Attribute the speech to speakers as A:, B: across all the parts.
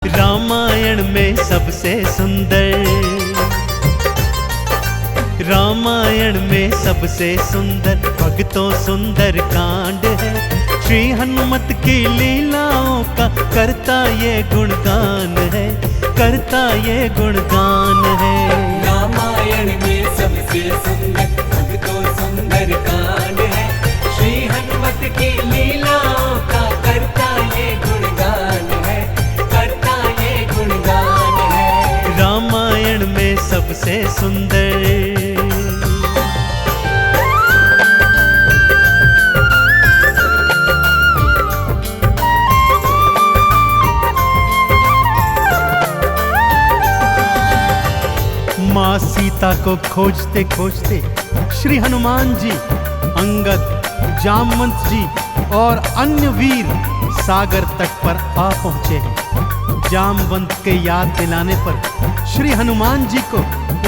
A: रामायण में सबसे सुंदर, रामायण में सबसे सुंदर भक्तों सुंदर कांड है। श्री हनुमत की लीलाओं का करता ये गुणगान है, करता ये गुणगान है।
B: रामायण में सबसे सुंदर भक्तों सुंदर कांड है। श्री हनुमत की लीलाओं का करता ये गुणगान है, करता ये गुणगान है।
A: रामायण में सबसे सुंदर। माँ सीता को खोजते खोजते श्री हनुमान जी, अंगद, जामवंत जी और अन्य वीर सागर तट पर आ पहुंचे हैं। जामवंत के याद दिलाने पर श्री हनुमान जी को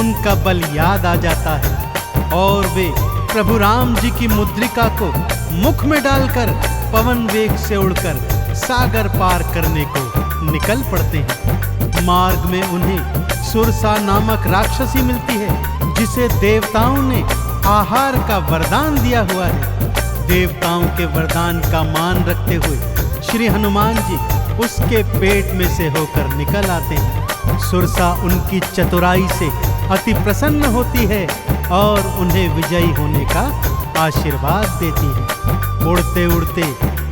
A: उनका बल याद आ जाता है और वे प्रभु राम जी की मुद्रिका को मुख में डालकर पवन वेग से उड़कर सागर पार करने को निकल पड़ते हैं। मार्ग में उन्हें सुरसा नामक राक्षसी मिलती है, जिसे देवताओं ने आहार का वरदान दिया हुआ है। देवताओं के वरदान का मान रखते हुए श्री हनुमान जी उसके पेट में से होकर निकल आते हैं। सुरसा उनकी चतुराई से अति प्रसन्न होती है और उन्हें विजयी होने का आशीर्वाद देती है। उड़ते उड़ते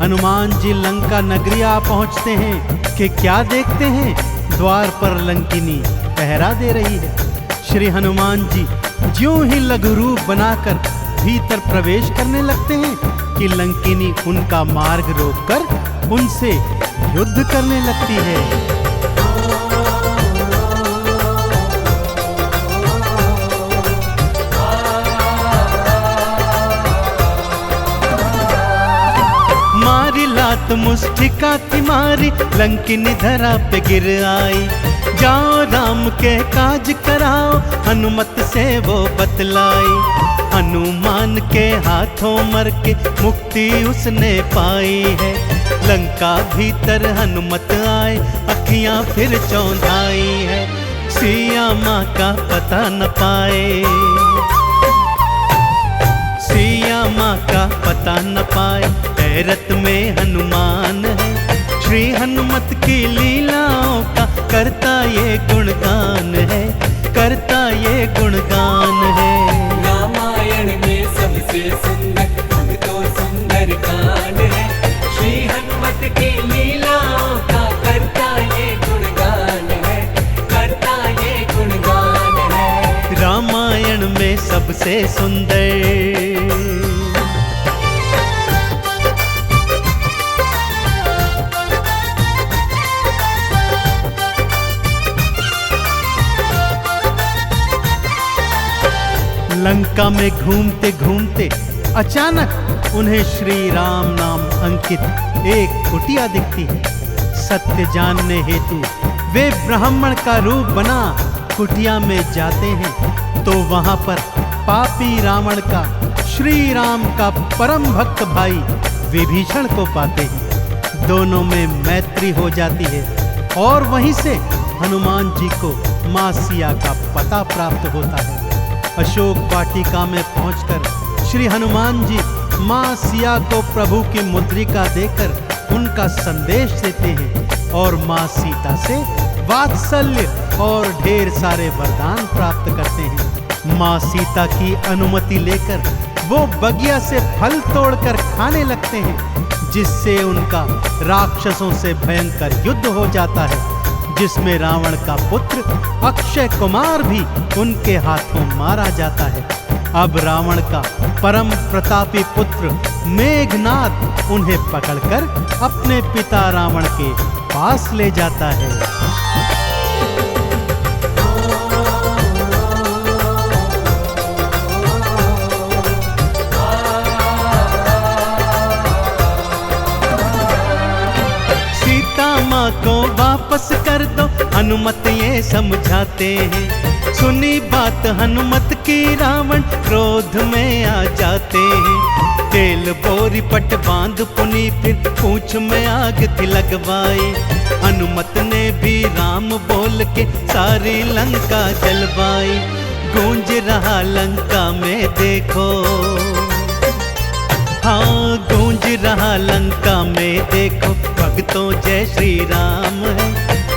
A: हनुमान जी लंका नगरी आ पहुंचते हैं कि क्या देखते हैं, द्वार पर लंकिनी पहरा दे रही है। श्री हनुमान जी ज्यों ही लघु रूप बनाकर भीतर प्रवेश करने लगते हैं कि लंकिनी उनका मार्ग रोककर उनसे युद्ध करने लगती है। मारी लात मुष्टिका की मारी, लंकिनी धरा पे गिर आई। जाओ राम के काज कराओ, हनुमत से वो बतलाई। हनुमान के हाथों मर के मुक्ति उसने पाई है। लंका भीतर हनुमत आए, अखियां फिर चौंधाई है। सिया माँ का पता न पाए, सिया माँ का पता न पाए। हैरत में हनुमान है, श्री हनुमत की लीलाओं का करता ये गुणगान है, करता ये गुणगान है।
B: रामायण में सबसे सुंदर भक्तों सुंदर कांड है। श्री हनुमत की लीलाओं का करता ये गुणगान है, करता ये गुणगान है।
A: रामायण में सबसे सुंदर। लंका में घूमते घूमते अचानक उन्हें श्री राम नाम अंकित एक कुटिया दिखती है। सत्य जानने हेतु वे ब्राह्मण का रूप बना कुटिया में जाते हैं तो वहां पर पापी रावण का श्री राम का परम भक्त भाई विभीषण को पाते हैं। दोनों में मैत्री हो जाती है और वहीं से हनुमान जी को मां सिया का पता प्राप्त होता है। अशोक वाटिका में पहुंचकर श्री हनुमान जी मां सिया को प्रभु की मुद्रिका देकर उनका संदेश देते हैं और मां सीता से वात्सल्य और ढेर सारे वरदान प्राप्त करते हैं। मां सीता की अनुमति लेकर वो बगिया से फल तोड़कर खाने लगते हैं, जिससे उनका राक्षसों से भयंकर युद्ध हो जाता है, जिसमें रावण का पुत्र अक्षय कुमार भी उनके हाथों मारा जाता है। अब रावण का परम प्रतापी पुत्र मेघनाद उन्हें पकड़कर अपने पिता रावण के पास ले जाता है। को वापस कर दो, हनुमत ये समझाते हैं। सुनी बात हनुमत की रावण क्रोध में आ जाते हैं। तेल बोरी पट बांध पुनी फिर पूंछ में आग थी लगवाई। हनुमत ने भी के सारी लंका जलवाई। गूंज रहा लंका में देखो, हाँ गूंज रहा लंका में देखो, भक्तों जय श्री राम है।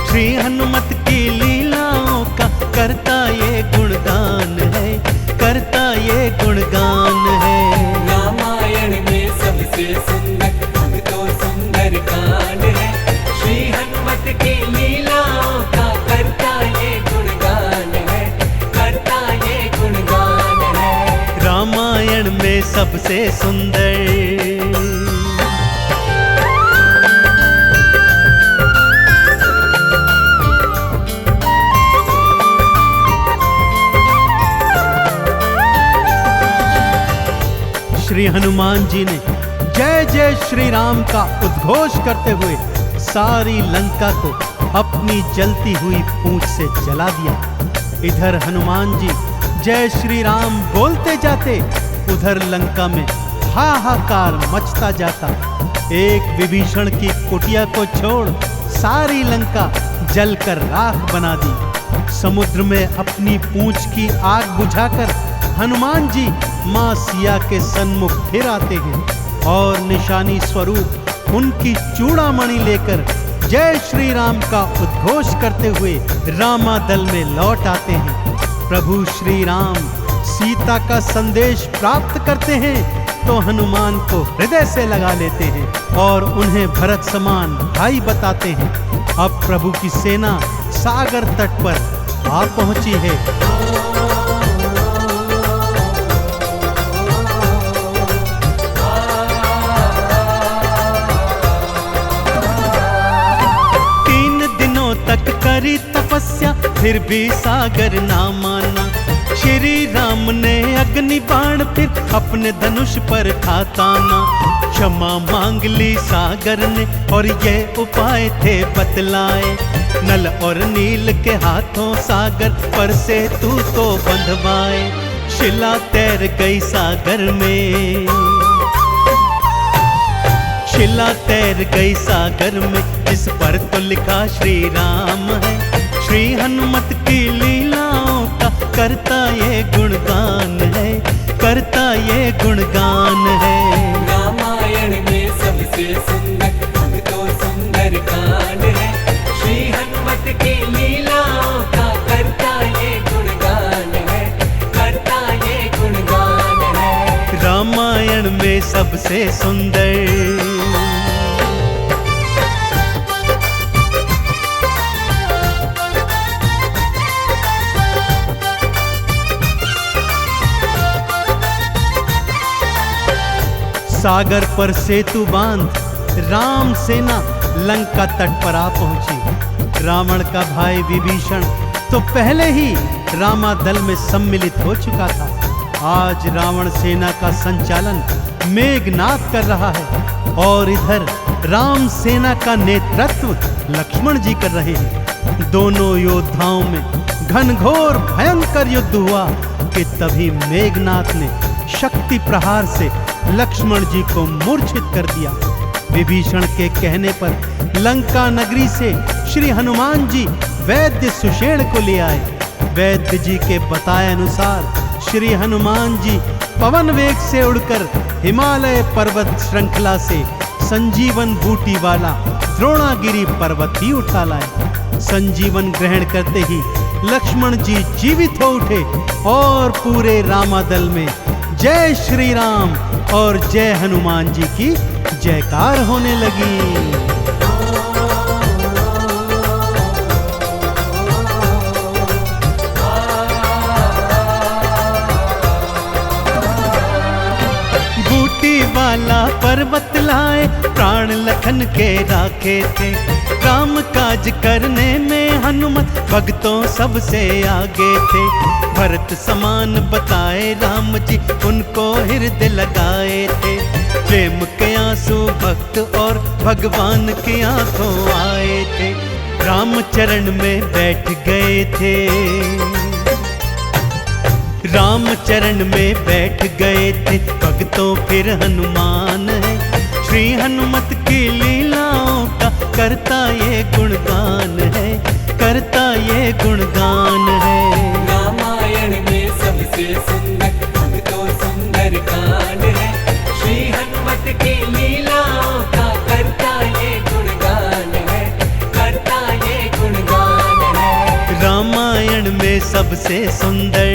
A: श्री हनुमत की लीलाओं का करता ये गुणगान है, करता ये गुणगान है।
B: रामायण में सबसे सुंदर भक्तों सुंदर कांड है। श्री हनुमत की लीलाओं का करता ये गुणगान है, करता ये गुणगान है।
A: रामायण में सबसे सुंदर। श्री हनुमान जी ने जय जय श्री राम का उद्घोष करते हुए सारी लंका को अपनी जलती हुई पूंछ से जला दिया। इधर हनुमान जी जय श्री राम बोलते जाते, उधर लंका में हाहाकार मचता जाता। एक विभीषण की कुटिया को छोड़ सारी लंका जलकर राख बना दी। समुद्र में अपनी पूंछ की आग बुझाकर हनुमान जी मां सिया के सन्मुख फिर आते हैं और निशानी स्वरूप उनकी चूड़ामणि लेकर जय श्री राम का उद्घोष करते हुए रामादल में लौट आते हैं। प्रभु श्री राम सीता का संदेश प्राप्त करते हैं तो हनुमान को हृदय से लगा लेते हैं और उन्हें भरत समान भाई बताते हैं। अब प्रभु की सेना सागर तट पर आ पहुंची है। तक करी तपस्या फिर भी सागर ना माना। श्री राम ने अग्नि बाण फिर अपने धनुष पर खाताना। क्षमा मांग ली सागर ने और ये उपाय थे बतलाए। नल और नील के हाथों सागर पर से तू तो बंधवाए। शिला तैर गई सागर में, शिला तैर गई सागर में, जिस पर तो लिखा श्री राम है। श्री हनुमत की लीलाओं का करता ये गुणगान है, करता ये गुणगान है।
B: रामायण में सबसे सुंदर भक्तों सुंदर कांड है। श्री हनुमत की लीलाओं का करता ये गुणगान है, करता ये गुणगान है।
A: रामायण में सबसे सुंदर। सागर पर सेतु बांध राम सेना लंका तट पर आ पहुंची। रावण का भाई विभीषण तो पहले ही रामादल में सम्मिलित हो चुका था। आज रावण सेना का संचालन मेघनाद कर रहा है और इधर राम सेना का नेतृत्व लक्ष्मण जी कर रहे हैं। दोनों योद्धाओं में घनघोर भयंकर युद्ध हुआ कि तभी मेघनाद ने शक्ति प्रहार से लक्ष्मण जी को मूर्छित कर दिया। विभीषण के कहने पर लंका नगरी से श्री हनुमान जी वैद्य सुषेण को ले आए। वैद्य जी के बताए अनुसार श्री हनुमान जी पवन वेग से उड़कर हिमालय पर्वत श्रृंखला से संजीवन बूटी वाला द्रोणागिरी पर्वत ही उठा लाए। संजीवन ग्रहण करते ही लक्ष्मण जी जीवित हो उठे और पूरे रामादल में जय श्री राम और जय हनुमान जी की जयकार होने लगी। बूटी वाला पर्वत लाए प्राण लखन के राखे थे। काम काज करने में हनुमत भक्तों सबसे आगे थे। भरत समान बताए राम जी उनको हृदय लगाए थे। प्रेम के आंसू भक्त और भगवान की आंखों आए थे। राम चरण में बैठ गए थे, राम चरण में बैठ गए थे भक्तों फिर हनुमान है। श्री हनुमत की लीलाओं का करता ये गुणगान है, करता ये गुणगान है।
B: रामायण में सबसे सुंदर भक्तों सुंदर कांड है। श्री हनुमत की लीलाओं का करता ये गुणगान है, करता ये गुणगान है।
A: रामायण में सबसे सुंदर।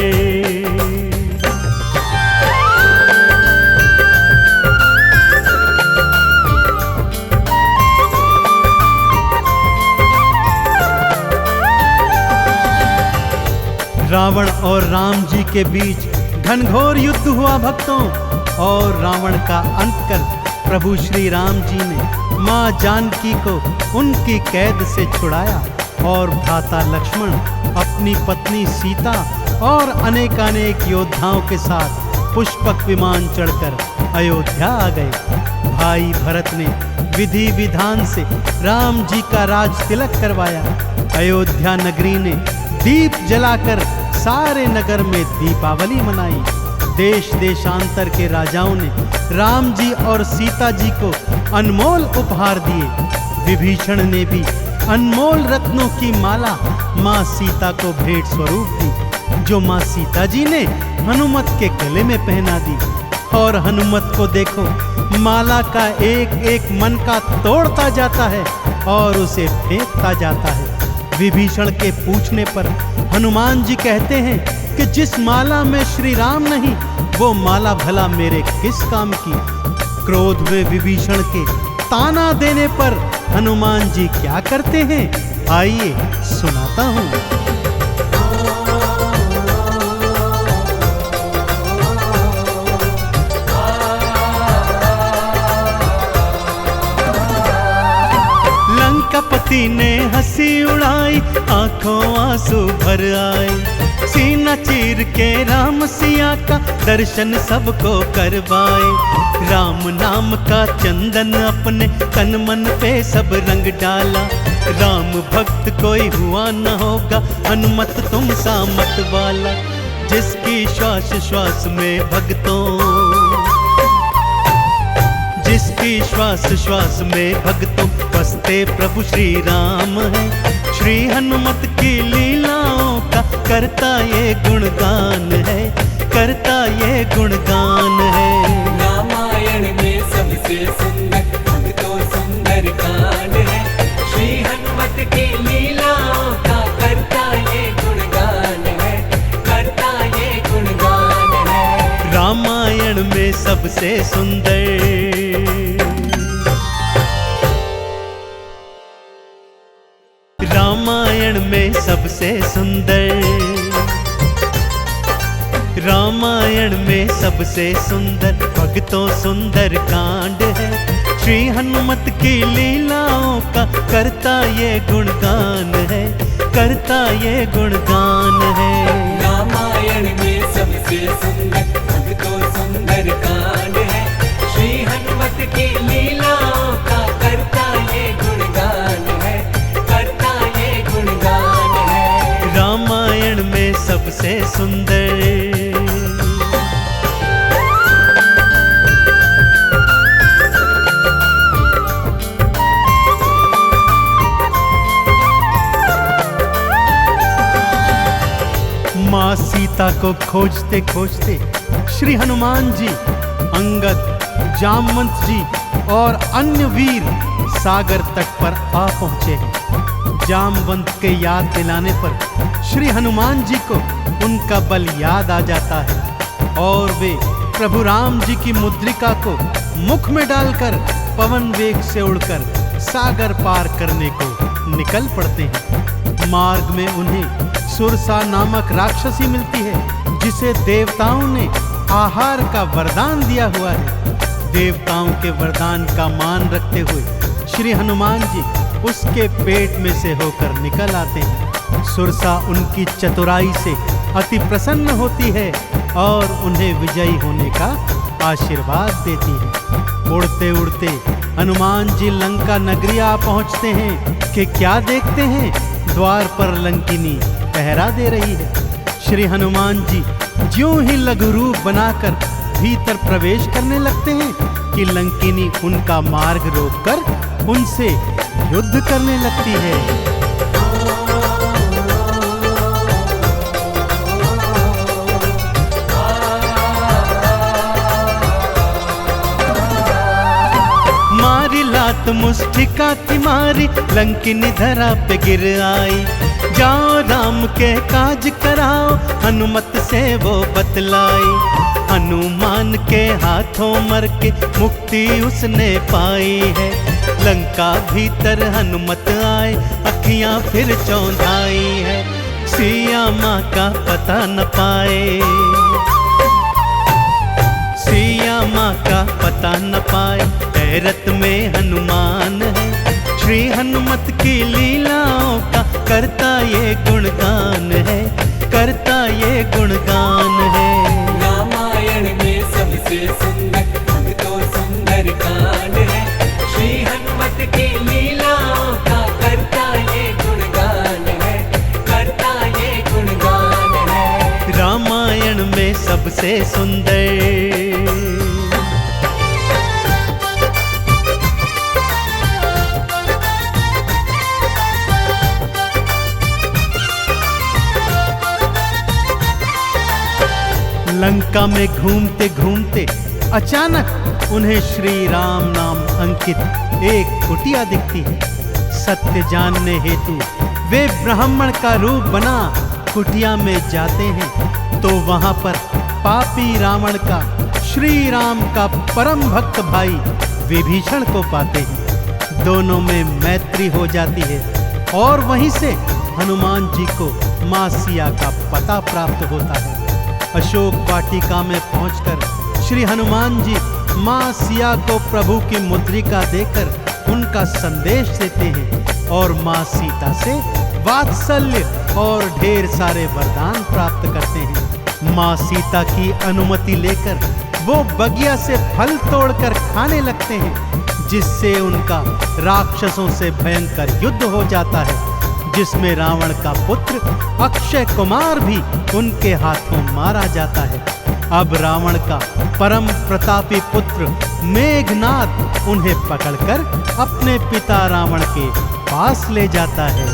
A: रावण और राम जी के बीच घनघोर युद्ध हुआ भक्तों, और रावण का अंत कर प्रभु श्री राम जी ने माँ जानकी को उनकी कैद से छुड़ाया, और भ्राता लक्ष्मण अपनी पत्नी सीता और अनेकानेक योद्धाओं के साथ पुष्पक विमान चढ़कर अयोध्या आ गए। भाई भरत ने विधि विधान से राम जी का राज तिलक करवाया। अयोध्या नगरी ने दीप जलाकर सारे नगर में दीपावली मनाई। देश देशांतर के राजाओं ने राम जी और सीता जी को अनमोल उपहार दिए। विभीषण ने भी अनमोल रत्नों की माला माँ सीता को भेंट स्वरूप दी, जो माँ सीता जी ने हनुमत के गले में पहना दी। और हनुमत को देखो, माला का एक एक मन का तोड़ता जाता है और उसे फेंकता जाता है। विभीषण के पूछने पर हनुमान जी कहते हैं कि जिस माला में श्री राम नहीं, वो माला भला मेरे किस काम की। क्रोध में विभीषण के ताना देने पर हनुमान जी क्या करते हैं, आइए सुनाता हूँ। लंकापति ने हंसी उड़ाई, आंखों आंसू भर आए। सीना चीर के राम सिया का दर्शन सबको करवाए। राम नाम का चंदन अपने तन मन पे सब रंग डाला। राम भक्त कोई हुआ न होगा, हनुमत तुम सा मत वाला। जिसकी श्वास श्वास में भक्तों, जिसकी श्वास श्वास में भक्तों बसते प्रभु श्री राम है। श्री हनुमत की लीलाओं का करता ये गुणगान है, करता ये गुणगान है।
B: रामायण में सबसे सुंदर भक्तों सुंदर कांड है। श्री हनुमत की लीलाओं का करता ये गुणगान है, करता ये गुणगान है।
A: रामायण में सबसे सुंदर। रामायण में सबसे सुंदर। रामायण में सबसे सुंदर भक्तों सुंदर कांड है। श्री हनुमत की लीलाओं का करता ये गुणगान है, करता ये गुणगान है।
B: रामायण में सबसे सुंदर भक्तों सुंदर कांड है। श्री हनुमत की लीलाओं का करता ये गुणगान है, करता ये गुणगान है।
A: रामायण में सबसे सुंदर। माँ सीता को खोजते खोजते श्री हनुमान जी, अंगद, जामवंत जी और अन्य वीर सागर तट पर आ पहुंचे हैं। जामवंत के याद दिलाने पर श्री हनुमान जी को उनका बल याद आ जाता है, और वे प्रभु राम जी की मुद्रिका को मुख में डालकर पवन वेग से उड़कर सागर पार करने को निकल पड़ते हैं। मार्ग में उन्हें सुरसा नामक राक्षसी मिलती है, जिसे देवताओं ने आहार का वरदान दिया हुआ है। देवताओं के वरदान का मान रखते हुए श्री हनुमान जी उसके पेट में से होकर निकल आते हैं। सुरसा उनकी चतुराई से अति प्रसन्न होती है और उन्हें विजयी होने का आशीर्वाद देती है। उड़ते उड़ते हनुमान जी लंका नगरी आ पहुंचते हैं कि क्या देखते हैं, द्वार पर लंकिनी पहरा दे रही है। श्री हनुमान जी ज्यों ही लघु रूप बनाकर भीतर प्रवेश करने लगते हैं कि लंकिनी उनका मार्ग रोककर उनसे युद्ध करने लगती है। हाथ मुष्टिका की मारी लंकिनी धरा पे गिर आई। जाओ राम के काज कराओ हनुमत से वो बतलाई। हनुमान के हाथों मर के मुक्ति उसने पाई है। लंका भीतर हनुमत आए अखियां फिर चौंधाई है। सिया माँ का पता न पाए, सिया माँ का पता न पाए, हैरत में हनुमान है। श्री हनुमत की लीलाओं का करता ये गुणगान है, करता ये गुणगान है।
B: रामायण में सबसे सुंदर अब तो सुंदर कांड है। श्री हनुमत की लीलाओं का करता ये गुणगान है, करता ये गुणगान है।
A: रामायण में सबसे सुंदर। लंका में घूमते घूमते अचानक उन्हें श्री राम नाम अंकित एक कुटिया दिखती है। सत्य जानने हेतु वे ब्राह्मण का रूप बना कुटिया में जाते हैं तो वहां पर पापी रावण का श्री राम का परम भक्त भाई विभीषण को पाते हैं। दोनों में मैत्री हो जाती है और वहीं से हनुमान जी को मां सिया का पता प्राप्त होता है। अशोक वाटिका में पहुंचकर श्री हनुमान जी मां सिया को प्रभु की मुद्रिका देकर उनका संदेश देते हैं और मां सीता से वात्सल्य और ढेर सारे वरदान प्राप्त करते हैं। मां सीता की अनुमति लेकर वो बगिया से फल तोड़कर खाने लगते हैं, जिससे उनका राक्षसों से भयंकर युद्ध हो जाता है, जिसमें रावण का पुत्र अक्षय कुमार भी उनके हाथों मारा जाता है। अब रावण का परम प्रतापी पुत्र मेघनाद उन्हें पकड़कर अपने पिता रावण के पास ले जाता है।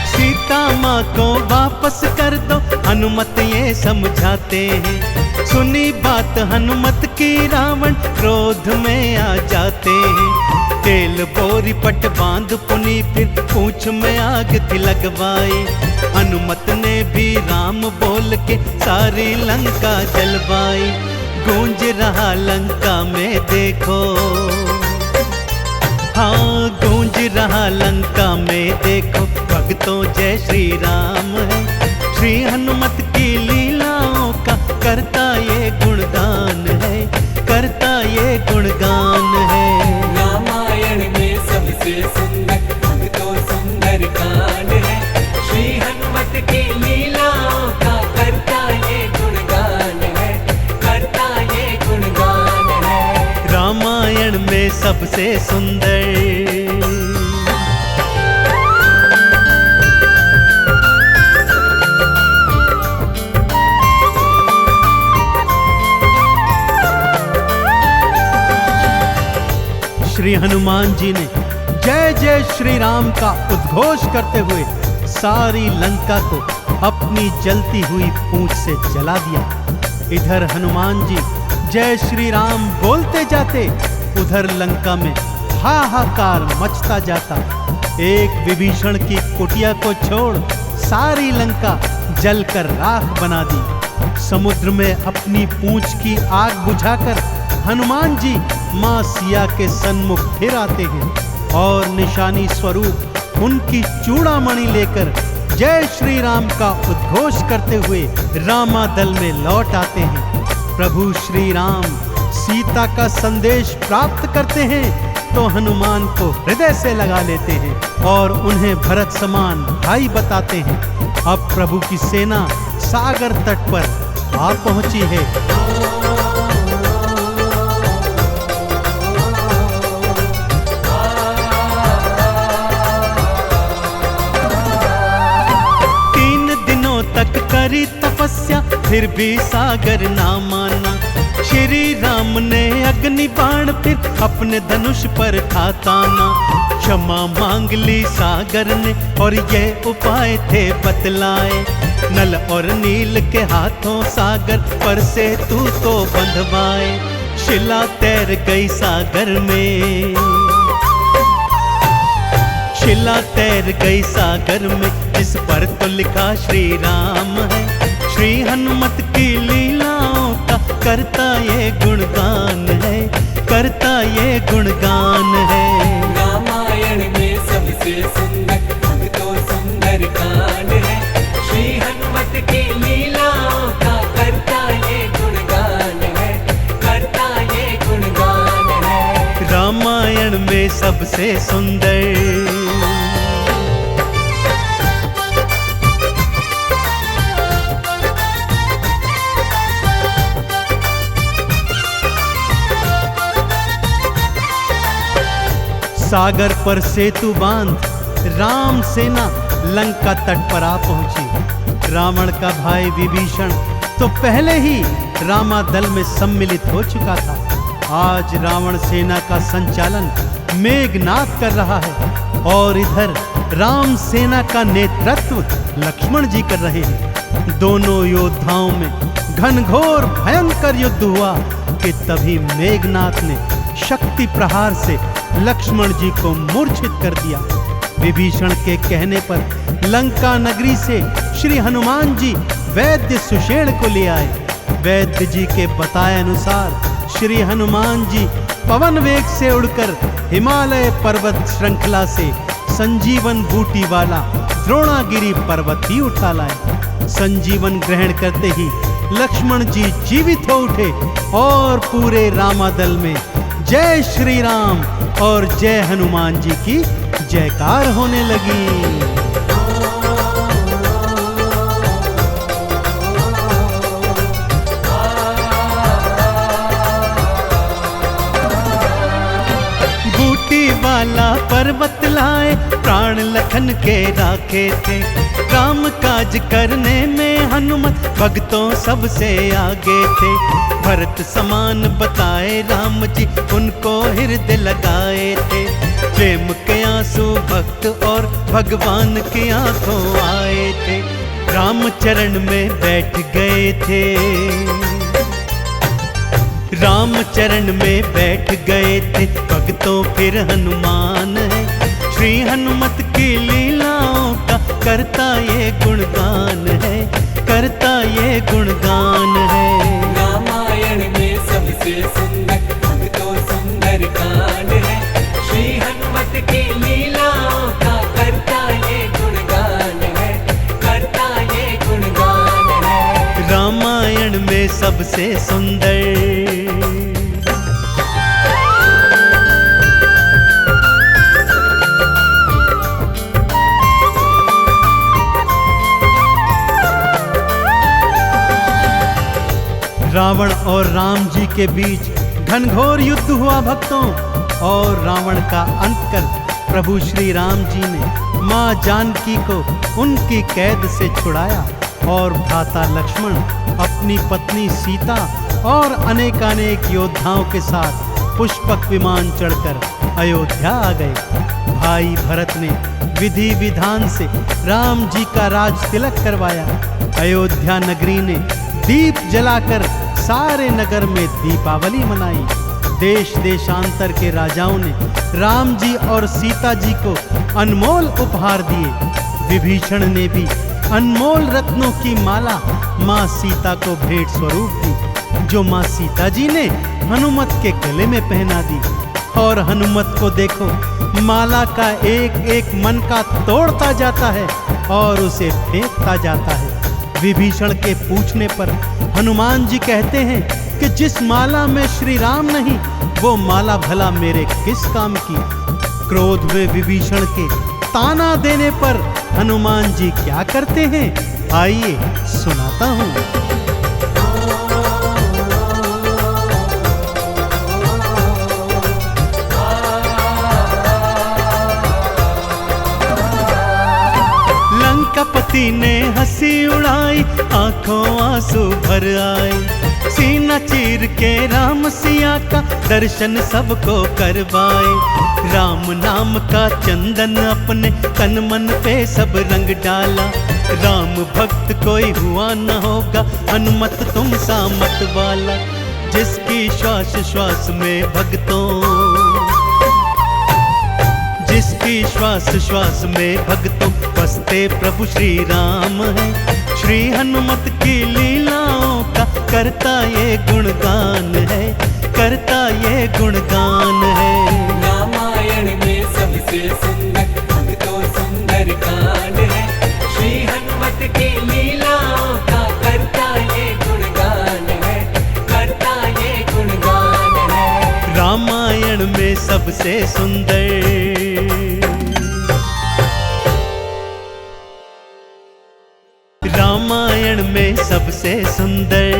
A: सीता माँ को वापस कर दो हनुमत ये समझाते हैं। सुनी बात हनुमत की रावण क्रोध में आ जाते हैं। तेल बोरी पट बांध पुनी फिर पूंछ में आग थी लगवाई। हनुमत ने भी राम बोल के सारी लंका जलवाई। गूंज रहा लंका में देखो, हाँ गूंज रहा लंका में देखो, भक्तों जय श्री राम है। श्री हनुमत की लीलाओं का करता ये गुणगान है, करता ये गुणगान है।
B: रामायण में सबसे सुंदर अब तो सुंदर कांड है। श्री हनुमत की लीलाओं का करता ये गुणगान है, करता ये गुणगान है।
A: रामायण में सबसे सुंदर। श्री हनुमान जी ने जय जय श्री राम का उद्घोष करते हुए सारी लंका को अपनी जलती हुई पूंछ से जला दिया। इधर हनुमान जी जय श्री राम बोलते जाते, उधर लंका में हाहाकार मचता जाता। एक विभीषण की कुटिया को छोड़ सारी लंका जलकर राख बना दी। समुद्र में अपनी पूंछ की आग बुझाकर हनुमान जी मां सिया के सन्मुख फिर आते हैं और निशानी स्वरूप उनकी चूड़ामणि लेकर जय श्री राम का उद्घोष करते हुए रामादल में लौट आते हैं। प्रभु श्री राम सीता का संदेश प्राप्त करते हैं तो हनुमान को हृदय से लगा लेते हैं और उन्हें भरत समान भाई बताते हैं। अब प्रभु की सेना सागर तट पर आ पहुंची है। करी तपस्या फिर भी सागर ना माना। श्री राम ने अग्नि बाण फिर अपने धनुष पर था ताना। क्षमा मांग ली सागर ने और ये उपाय थे बतलाए। नल और नील के हाथों सागर पर से तू तो बंधवाए। शिला तैर गई सागर में, शिला तैर गई सागर में, इस पर तो लिखा श्री राम है। श्री हनुमत की लीलाओं का करता ये गुणगान है, करता ये गुणगान है।
B: रामायण में सबसे सुंदर अब तो सुंदर कांड है। श्री हनुमत की लीलाओं का करता ये गुणगान है, करता ये गुणगान है।
A: रामायण में सबसे सुंदर। सागर पर सेतु बांध राम सेना लंका तट पर आ पहुंची। रावण का भाई विभीषण तो पहले ही रामादल में सम्मिलित हो चुका था। आज रावण सेना का संचालन मेघनाद कर रहा है और इधर राम सेना का नेतृत्व लक्ष्मण जी कर रहे हैं। दोनों योद्धाओं में घनघोर भयंकर युद्ध हुआ कि तभी मेघनाद ने शक्ति प्रहार से लक्ष्मण जी को मूर्छित कर दिया। विभीषण के कहने पर लंका नगरी से श्री हनुमान जी वैद्य सुषेण को ले आए। वैद्य जी के बताए अनुसार श्री हनुमान जी पवन वेग से उड़कर हिमालय पर्वत श्रृंखला से संजीवन बूटी वाला द्रोणागिरी पर्वत ही उठा लाए। संजीवन ग्रहण करते ही लक्ष्मण जी जीवित हो उठे और पूरे रामादल में जय श्री राम और जय हनुमान जी की जयकार होने लगी। वाला पर्वत लाए प्राण लखन के राखे थे। काम काज करने में हनुमत भक्तों सबसे आगे थे। भरत समान बताए राम जी उनको हृदय लगाए थे। प्रेम के आंसू भक्त और भगवान की आंखों आए थे। राम चरण में बैठ गए थे, राम चरण में बैठ गए थे भक्तों फिर हनुमान है। श्री हनुमत की लीलाओं का करता ये गुणगान है, करता ये गुणगान है।
B: रामायण में सबसे सुंदर अब तो सुंदर कांड है। श्री हनुमत की लीलाओं का करता ये गुणगान है, करता ये गुणगान है।
A: रामायण में सबसे सुंदर। रावण और राम जी के बीच घनघोर युद्ध हुआ भक्तों, और रावण का अंत कर प्रभु श्री राम जी ने माँ जानकी को उनकी कैद से छुड़ाया और भ्राता लक्ष्मण अपनी पत्नी सीता और अनेकानेक योद्धाओं के साथ पुष्पक विमान चढ़कर अयोध्या आ गए। भाई भरत ने विधि विधान से राम जी का राज तिलक करवाया। अयोध्या नगरी ने दीप जलाकर सारे नगर में दीपावली मनाई। देश देशांतर के राजाओं ने राम जी और सीता जी को अनमोल उपहार दिए। विभीषण ने भी अनमोल रत्नों की माला माँ सीता को भेंट स्वरूप दी, जो माँ सीता जी ने हनुमत के गले में पहना दी। और हनुमत को देखो, माला का एक एक मन का तोड़ता जाता है और उसे फेंकता जाता है। विभीषण के पूछने पर हनुमान जी कहते हैं कि जिस माला में श्री राम नहीं, वो माला भला मेरे किस काम की। क्रोध में विभीषण के ताना देने पर हनुमान जी क्या करते हैं, आइए सुनाता हूं। लंकापति ने हंसी उड़ाई, आंखों आंसू भर आए। सीना चीर के राम सिया का दर्शन सबको करवाए। राम नाम का चंदन अपने तन मन पे सब रंग डाला। राम भक्त कोई हुआ न होगा, हनुमत तुम सा मत वाला। जिसकी श्वास श्वास में भक्तों, जिसकी श्वास श्वास में भक्तों बसते प्रभु श्री राम है। श्री हनुमत की लीलाओं का करता ये गुणगान है, करता ये गुणगान है।
B: रामायण में सबसे सुंदर भक्तों सुंदर कांड है। श्री हनुमत की लीलाओं का करता ये गुणगान है, करता ये गुणगान है।
A: रामायण में सबसे सुंदर, रामायण में सबसे सुंदर,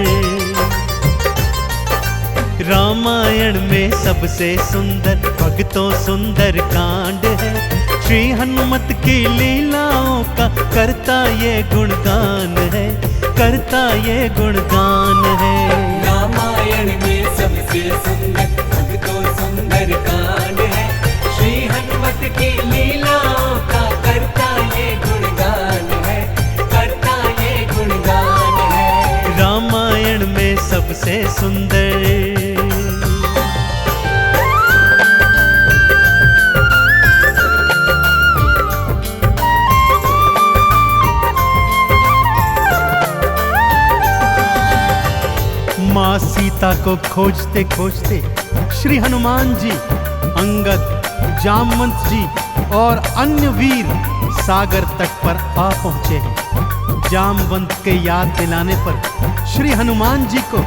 A: रामायण में सबसे सुंदर भक्तों सुंदर कांड है। श्री हनुमत की लीलाओं का करता ये गुणगान है, करता ये गुणगान है।
B: रामायण में सबसे सुंदर भक्तों सुंदर कांड है। श्री हनुमत की लीलाओं का करता ये गुणगान है, करता ये गुणगान है।
A: रामायण में सबसे सुंदर, माँ सीता को खोजते खोजते श्री हनुमान जी, अंगद, जामवंत जी और अन्य वीर सागर तट पर आ पहुंचे हैं। जामवंत के याद दिलाने पर श्री हनुमान जी को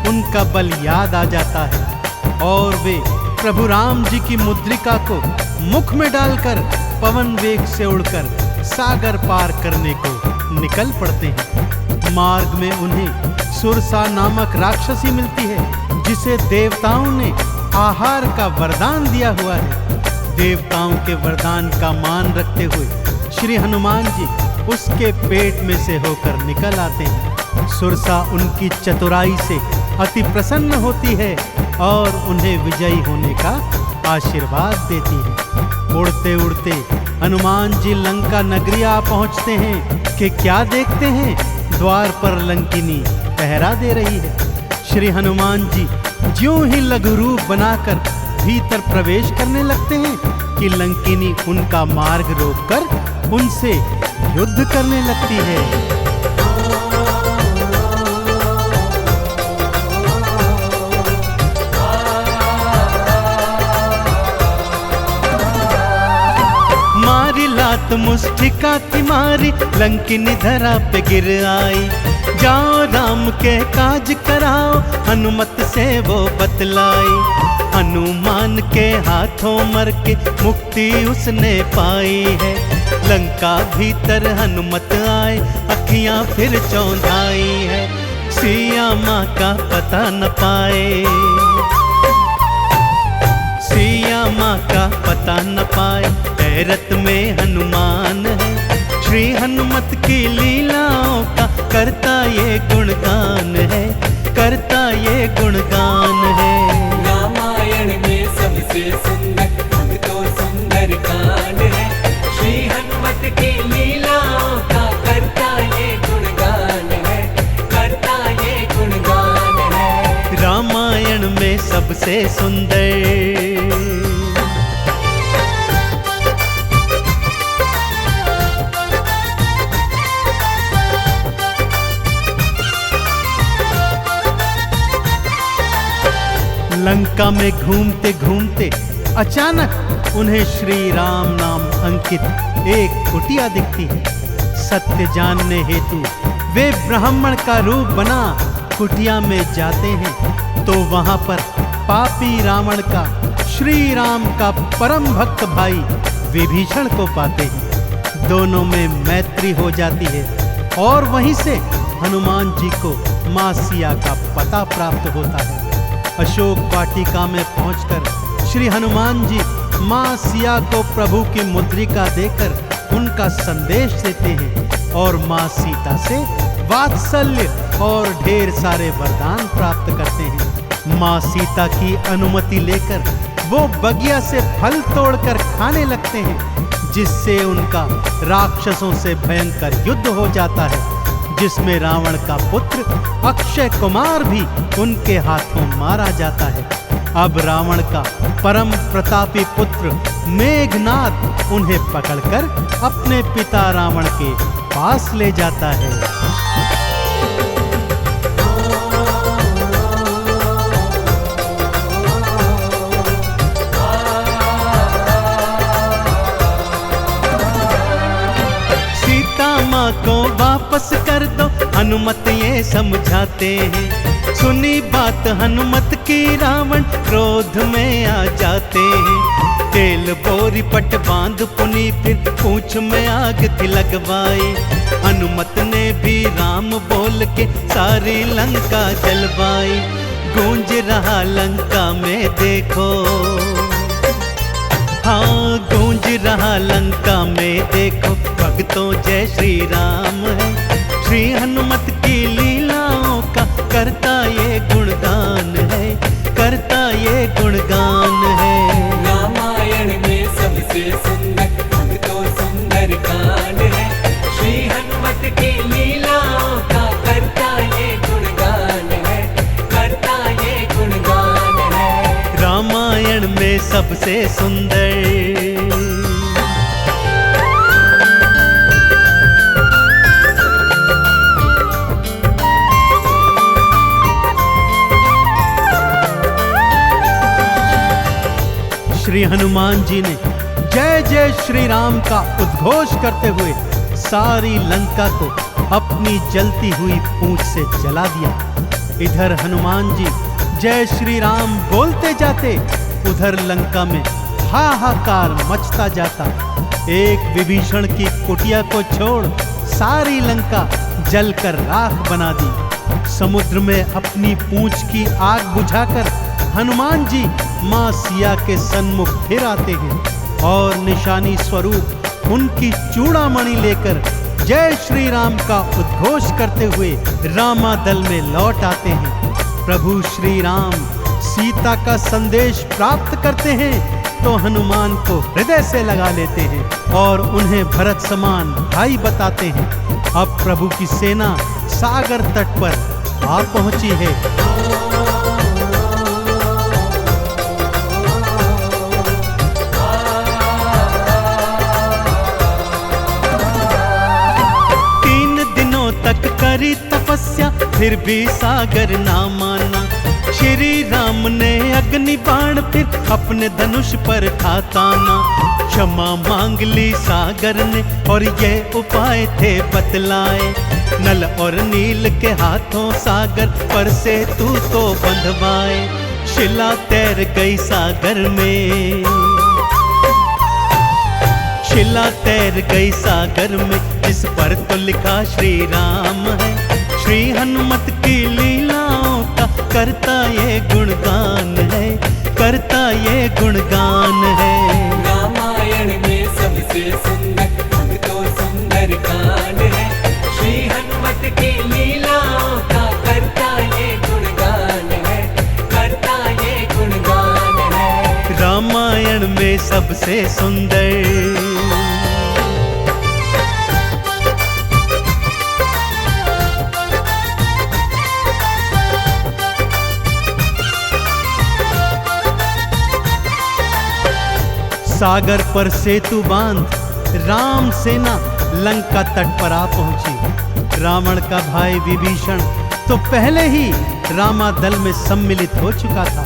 A: उनका बल याद आ जाता है और वे प्रभु राम जी की मुद्रिका को मुख में डालकर पवन वेग से उड़कर सागर पार करने को निकल पड़ते हैं। मार्ग में उन्हें सुरसा नामक राक्षसी मिलती है, जिसे देवताओं ने आहार का वरदान दिया हुआ है। देवताओं के वरदान का मान रखते हुए श्री हनुमान जी उसके पेट में से होकर निकल आते हैं। सुरसा उनकी चतुराई से अति प्रसन्न होती है और उन्हें विजयी होने का आशीर्वाद देती है। उड़ते उड़ते हनुमान जी लंका नगरी आ पहुंचते हैं कि क्या देखते हैं, द्वार पर लंकिनी पहरा दे रही है। श्री हनुमान जी ज्यों ही लघु रूप बनाकर भीतर प्रवेश करने लगते हैं कि लंकिनी उनका मार्ग रोककर उनसे युद्ध करने लगती है। मारी लात मुष्टिका की मारी, लंकिनी धरा पे गिर आई। जाओ राम के काज कराओ, हनुमत से वो बतलाई। हनुमान के हाथों मर के मुक्ति उसने पाई है। लंका भीतर हनुमत आए, अखियां फिर चौंधाई है। सिया माँ का पता न पाए, सिया माँ का पता न पाए, हैरत में हनुमान है। श्री हनुमत की लीलाओं का करता ये गुणगान है, करता ये गुणगान है।
B: रामायण में सबसे सुंदर भक्तों सुंदर कांड है। श्री हनुमत की लीलाओं का करता ये गुणगान है, करता ये गुणगान है।
A: रामायण में सबसे सुंदर, लंका में घूमते घूमते अचानक उन्हें श्री राम नाम अंकित एक कुटिया दिखती है। सत्य जानने हेतु वे ब्राह्मण का रूप बना कुटिया में जाते हैं तो वहां पर पापी रावण का श्री राम का परम भक्त भाई विभीषण को पाते हैं। दोनों में मैत्री हो जाती है और वहीं से हनुमान जी को मां सिया का पता प्राप्त होता है। अशोक वाटिका में पहुंचकर श्री हनुमान जी मां सिया को प्रभु की मुद्रिका देकर उनका संदेश देते हैं और मां सीता से वात्सल्य और ढेर सारे वरदान प्राप्त करते हैं। माँ सीता की अनुमति लेकर वो बगिया से फल तोड़कर खाने लगते हैं, जिससे उनका राक्षसों से भयंकर युद्ध हो जाता है, जिसमें रावण का पुत्र अक्षय कुमार भी उनके हाथों मारा जाता है। अब रावण का परम प्रतापी पुत्र मेघनाद उन्हें पकड़कर अपने पिता रावण के पास ले जाता है। सीता माँ को वापस कर दो, हनुमत ये समझाते हैं। सुनी बात हनुमत की रावण क्रोध में आ जाते हैं। तेल बोरी पट बांध पुनी फिर पूंछ में आग थी लगवाई। हनुमत ने भी राम बोल के सारी लंका जलवाई। गूंज रहा लंका में देखो, हाँ गूंज रहा लंका में देखो, भक्तों जय श्री राम है। श्री हनुमत की लीलाओं का करता ये गुणगान है, करता ये गुणगान है।
B: रामायण में सबसे सुंदर तो सुंदर कांड है। श्री हनुमत की लीलाओं का करता ये गुणगान है, करता ये गुणगान है।
A: रामायण में सबसे सुंदर। श्री हनुमान जी ने जय जय श्री राम का उद्घोष करते हुए सारी लंका को अपनी जलती हुई पूंछ से जला दिया। इधर हनुमान जी जय श्री राम बोलते जाते, उधर लंका में हाहाकार मचता जाता। एक विभीषण की कुटिया को छोड़ सारी लंका जलकर राख बना दी। समुद्र में अपनी पूंछ की आग बुझाकर हनुमान जी माँ सिया के सन्मुख फिर आते हैं और निशानी स्वरूप उनकी चूड़ामणि लेकर जय श्री राम का उद्घोष करते हुए रामादल में लौट आते हैं। प्रभु श्री राम सीता का संदेश प्राप्त करते हैं तो हनुमान को हृदय से लगा लेते हैं और उन्हें भरत समान भाई बताते हैं। अब प्रभु की सेना सागर तट पर आ पहुंची है। तक करी तपस्या फिर भी सागर ना माना। श्री राम ने अग्नि बाण फिर अपने धनुष पर था ताना। क्षमा मांग ली सागर ने और ये उपाय थे बतलाए। नल और नील के हाथों सागर पर से तू तो बंधवाए। शिला तैर गई सागर में, शिला तैर गई सागर में, इस पर तो लिखा श्री राम है। श्री हनुमत की लीलाओं का करता ये गुणगान है, करता ये गुणगान है।
B: रामायण में सबसे सुंदर तो सुंदर कांड है। श्री हनुमत की लीलाओं का करता ये गुणगान है, करता ये गुणगान है।
A: रामायण में सबसे सुंदर। सागर पर सेतु बांध राम सेना लंका तट पर आ पहुंची। रावण का भाई विभीषण तो पहले ही रामादल में सम्मिलित हो चुका था।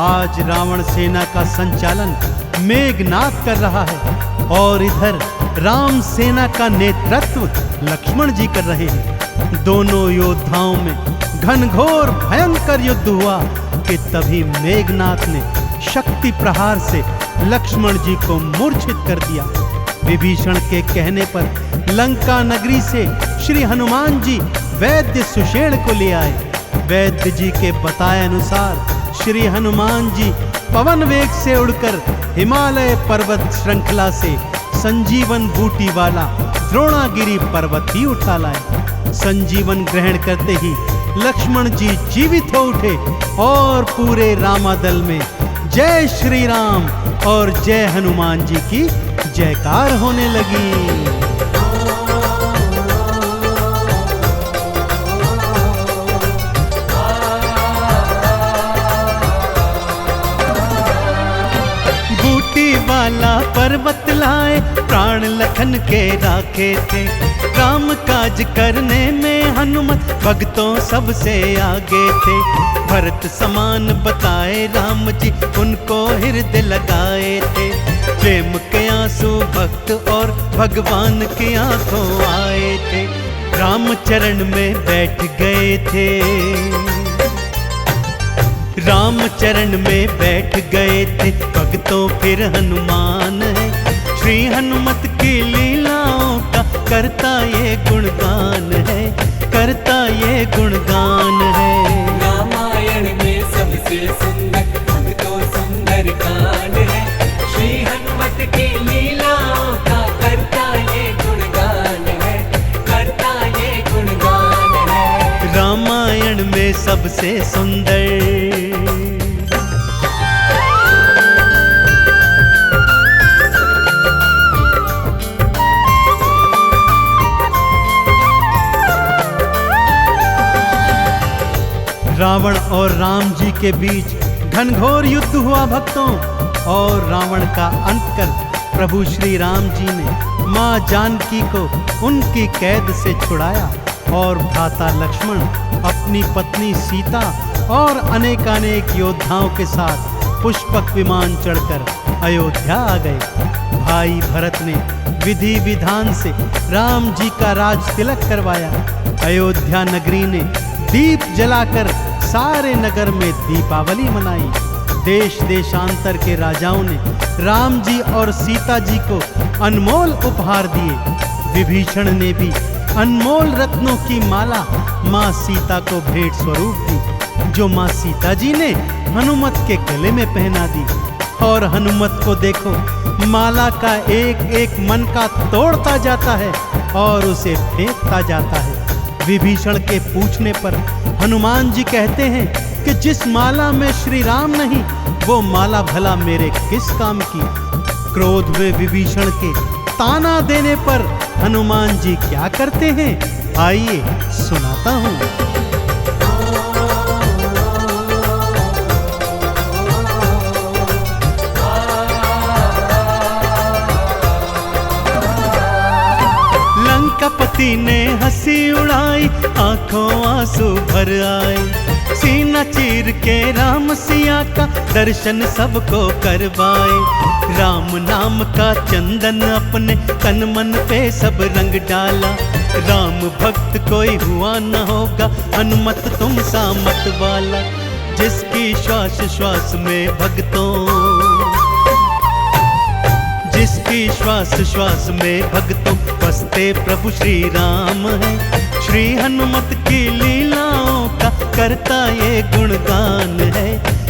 A: आज रावण सेना का संचालन मेघनाद कर रहा है और इधर राम सेना का नेतृत्व लक्ष्मण जी कर रहे हैं। दोनों योद्धाओं में घनघोर भयंकर युद्ध हुआ कि तभी मेघनाद ने शक्ति प्रहार से लक्ष्मण जी को मूर्छित कर दिया। विभीषण के कहने पर लंका नगरी से श्री हनुमान जी वैद्य सुषेण को ले आए। वैद्य जी के बताए अनुसार श्री हनुमान जी पवन वेग से उड़कर हिमालय पर्वत श्रृंखला से संजीवन बूटी वाला द्रोणागिरी पर्वत ही उठा लाए। संजीवन ग्रहण करते ही लक्ष्मण जी जीवित हो उठे और पूरे रामादल में जय श्री राम और जय हनुमान जी की जयकार होने लगी। वाला पर्वत लाए प्राण लखन के राखे थे, राम काज करने में हनुमत भक्तों सबसे आगे थे। भरत समान बताए राम जी उनको हृदय लगाए थे, प्रेम के आंसू भक्त और भगवान की आंखों आए थे। राम चरण में बैठ गए थे, राम चरण में बैठ गए थे भक्तों फिर हनुमान है। श्री हनुमत की लीलाओं का करता ये गुणगान है, करता ये गुणगान है।
B: रामायण में सबसे सुंदर भक्तों सुंदर कांड है, श्री हनुमत की लीलाओं का करता ये गुणगान है, करता ये गुणगान है।
A: रामायण में सबसे सुंदर रावण और राम जी के बीच घनघोर युद्ध हुआ भक्तों, और रावण का अंत कर प्रभु श्री राम जी ने माँ जानकी को उनकी कैद से छुड़ाया और भ्राता लक्ष्मण अपनी पत्नी सीता और अनेकानेक योद्धाओं के साथ पुष्पक विमान चढ़कर अयोध्या आ गए। भाई भरत ने विधि विधान से राम जी का राज तिलक करवाया। अयोध्या नगरी ने दीप जलाकर सारे नगर में दीपावली मनाई। देश देशांतर के राजाओं ने राम जी और सीता जी को अनमोल उपहार दिए। विभीषण ने भी अनमोल रत्नों की माला माँ सीता को भेंट स्वरूप दी, जो माँ सीता जी ने हनुमत के गले में पहना दी। और हनुमत को देखो, माला का एक एक मन का तोड़ता जाता है और उसे फेंकता जाता है। विभीषण के पूछने पर हनुमान जी कहते हैं कि जिस माला में श्री राम नहीं, वो माला भला मेरे किस काम की। क्रोध में विभीषण के ताना देने पर हनुमान जी क्या करते हैं, आइए सुनाता हूँ। लंकापति ने हंसी उड़ाई, आंखों आंसू भर आए। सीना चीर के राम सिया का दर्शन सबको करवाए। राम नाम का चंदन अपने तन मन पे सब रंग डाला। राम भक्त कोई हुआ न होगा, हनुमत तुम सा मत वाला। जिसकी श्वास श्वास में भक्तों, जिसकी श्वास श्वास में भक्तों बसते प्रभु श्री राम है। श्री हनुमत की लीलाओं का करता ये गुणगान है,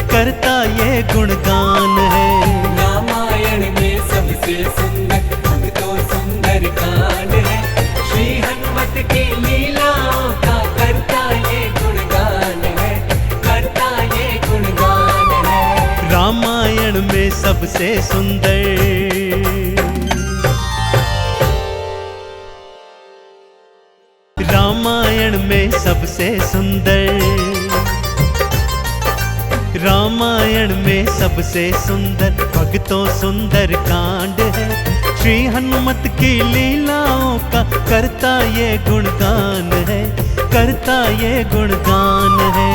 A: करता ये गुणगान है।
B: रामायण में सबसे सुंदर भक्तों सुंदर कांड है, श्री हनुमत की लीलाओं का करता ये गुणगान है, करता ये गुणगान है।
A: रामायण में सबसे सुंदर, रामायण में सबसे सुंदर, रामायण में सबसे सुंदर भक्तों सुंदर कांड है। श्री हनुमत की लीलाओं का करता ये गुणगान है, करता ये गुणगान है।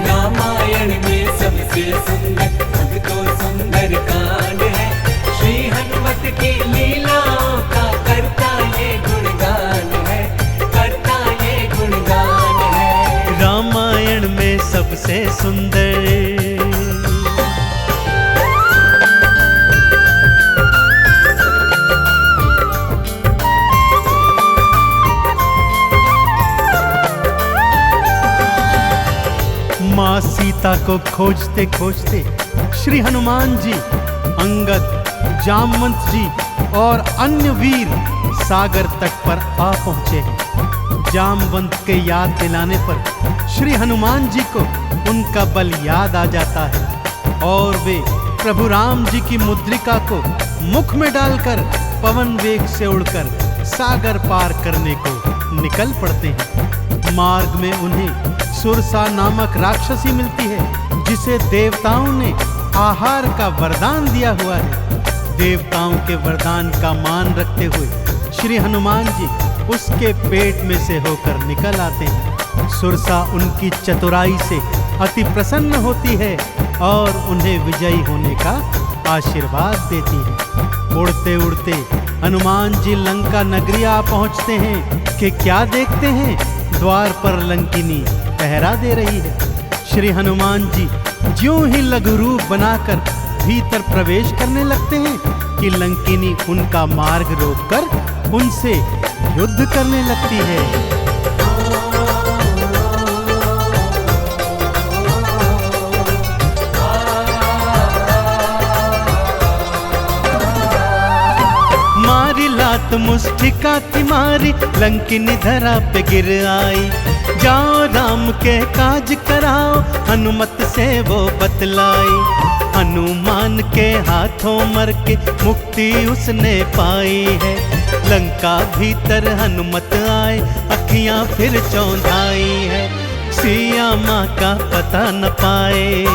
B: रामायण में सबसे सुंदर भक्तों सुंदर कांड है, श्री हनुमत की लीलाओं का करता ये गुणगान है, करता ये गुणगान है।
A: रामायण में सबसे सुंदर, माँ सीता को खोजते खोजते श्री हनुमान जी, अंगद, जामवंत जी और अन्य वीर सागर तट पर आ पहुंचे हैं। जामवंत के याद दिलाने पर श्री हनुमान जी को उनका बल याद आ जाता है और वे प्रभु राम जी की मुद्रिका को मुख में डालकर पवन वेग से उड़कर सागर पार करने को निकल पड़ते हैं। मार्ग में उन्हें सुरसा नामक राक्षसी मिलती है, जिसे देवताओं ने आहार का वरदान दिया हुआ है। देवताओं के वरदान का मान रखते हुए श्री हनुमान जी उसके पेट में से होकर निकल आते हैं। सुरसा उनकी चतुराई से अति प्रसन्न होती है और उन्हें विजयी होने का आशीर्वाद देती है। उड़ते उड़ते हनुमान जी लंका नगरी आ पहुंचते हैं कि क्या देखते हैं, द्वार पर लंकिनी पहरा दे रही है। श्री हनुमान जी ज्यों ही लघु रूप बनाकर भीतर प्रवेश करने लगते हैं कि लंकिनी उनका मार्ग रोककर उनसे युद्ध करने लगती है। मारी लात मुष्टिका थी मारी, लंकिनी धरा पे गिर आई। जाओ राम के काज कराओ, हनुमत से वो बतलाई। हनुमान के हाथों मर के मुक्ति उसने पाई है। लंका भीतर हनुमत आए, अखियां फिर चौंधाई है। सिया माँ का पता न पाए,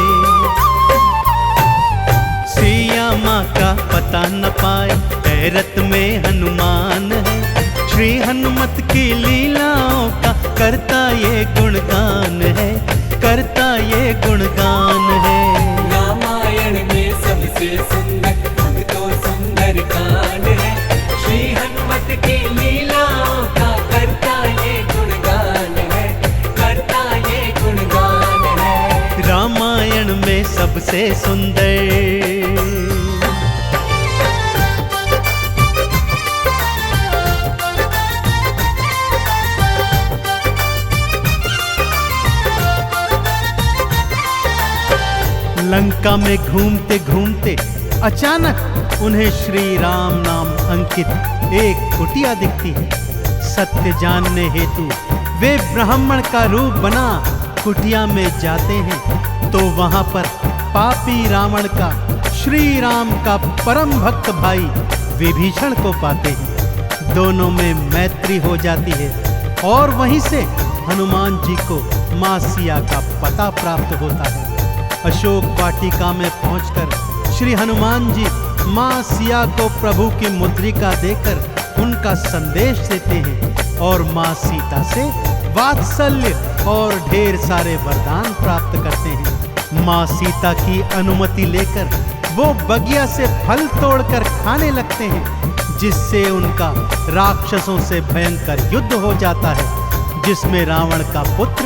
A: सिया माँ का पता न पाए। हैरत में हनुमान है, श्री हनुमत की लीलाओं का करता ये गुणगान है, करता ये गुणगान है।
B: रामायण में सबसे सुंदर तो सुंदर कांड है, श्री हनुमत की लीलाओं का करता ये गुणगान है, करता ये गुणगान है।
A: रामायण में सबसे सुंदर लंका में घूमते घूमते अचानक उन्हें श्री राम नाम अंकित एक कुटिया दिखती है। सत्य जानने हेतु वे ब्राह्मण का रूप बना कुटिया में जाते हैं तो वहां पर पापी रावण का श्री राम का परम भक्त भाई विभीषण को पाते हैं। दोनों में मैत्री हो जाती है और वहीं से हनुमान जी को मां सिया का पता प्राप्त होता है। अशोक वाटिका में पहुंचकर श्री हनुमान जी मां सिया को प्रभु की मुद्रिका देकर उनका संदेश देते हैं और मां सीता से वात्सल्य और ढेर सारे वरदान प्राप्त करते हैं। मां सीता की अनुमति लेकर वो बगिया से फल तोड़कर खाने लगते हैं, जिससे उनका राक्षसों से भयंकर युद्ध हो जाता है, जिसमें रावण का पुत्र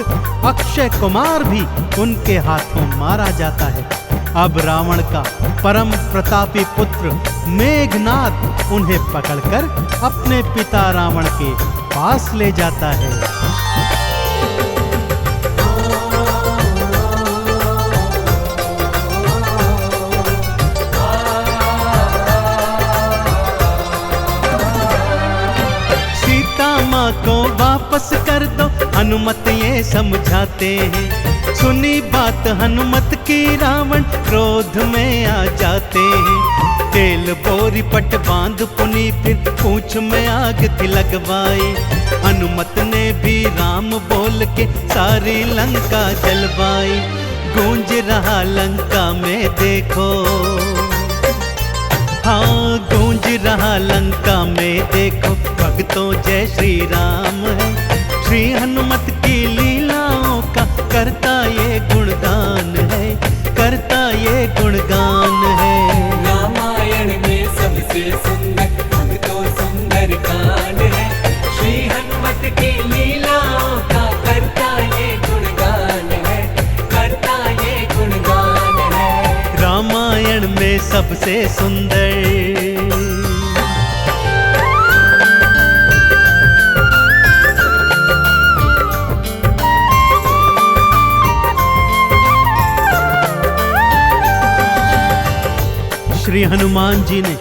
A: अक्षय कुमार भी उनके हाथों मारा जाता है। अब रावण का परम प्रतापी पुत्र मेघनाद उन्हें पकड़कर अपने पिता रावण के पास ले जाता है। को वापस कर दो, हनुमत ये समझाते हैं। सुनी बात हनुमत की रावण क्रोध में आ जाते हैं। तेल बोरी पट बांध पुनी फिर पूंछ में आग थी लगवाई। हनुमत ने भी राम बोल के सारी लंका जलवाई। गूंज रहा लंका में देखो, हाँ गूंज रहा लंका में देखो, भक्तों जय श्री राम है। श्री हनुमत की लीलाओं का करता ये गुणगान है, करता ये गुणगान है।
B: रामायण में सबसे सुंदर तो सुंदर कांड है, श्री हनुमत की लीलाओं का करता ये गुणगान है, करता ये गुणगान है।
A: रामायण में सबसे सुंदर श्री हनुमान जी ने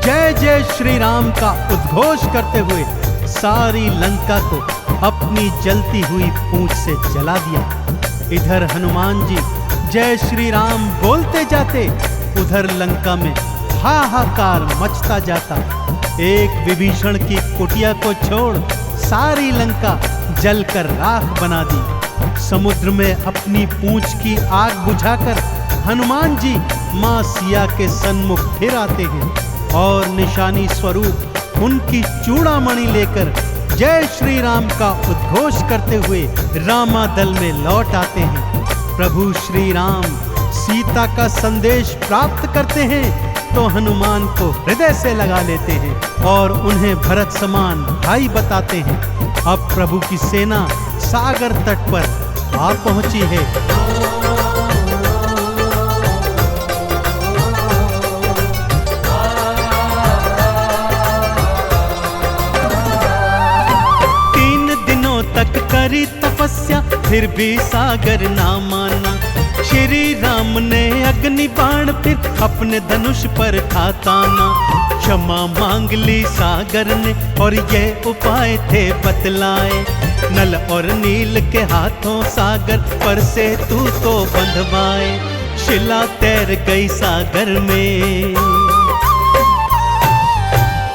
A: जय जय श्री राम का उद्घोष करते हुए सारी लंका को अपनी जलती हुई पूंछ से जला दिया। इधर हनुमान जी जय श्री राम बोलते जाते, उधर लंका में हाहाकार मचता जाता। एक विभीषण की कुटिया को छोड़ सारी लंका जलकर राख बना दी। समुद्र में अपनी पूंछ की आग बुझाकर हनुमान जी मां सिया के सन्मुख फिर आते हैं और निशानी स्वरूप उनकी चूड़ामणि लेकर जय श्री राम का उद्घोष करते हुए रामादल में लौट आते हैं। प्रभु श्री राम सीता का संदेश प्राप्त करते हैं तो हनुमान को हृदय से लगा लेते हैं और उन्हें भरत समान भाई बताते हैं। अब प्रभु की सेना सागर तट पर आ पहुंची है। तक करी तपस्या फिर भी सागर ना माना। श्री राम ने अग्नि बाण फिर अपने धनुष पर ठाताना। क्षमा मांग ली सागर ने और ये उपाय थे बतलाए। नल और नील के हाथों सागर पर से तू तो बंधवाए। शिला तैर गई सागर में,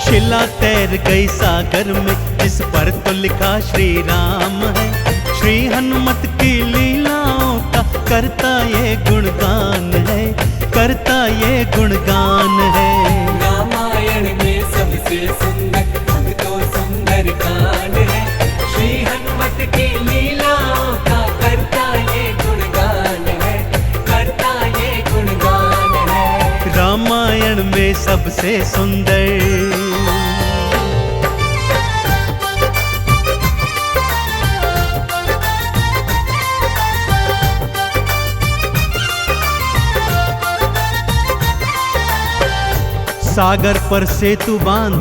A: शिला तैर गई सागर में, जिस पर तो लिखा श्री राम है। श्री हनुमत की लीलाओं का करता ये गुणगान है, करता ये गुणगान है।
B: रामायण में सबसे सुंदर अब तो सुंदर कांड है। श्री हनुमत की लीलाओं का करता ये गुणगान है, करता ये गुणगान है।
A: रामायण में सबसे सुंदर सागर पर सेतु बांध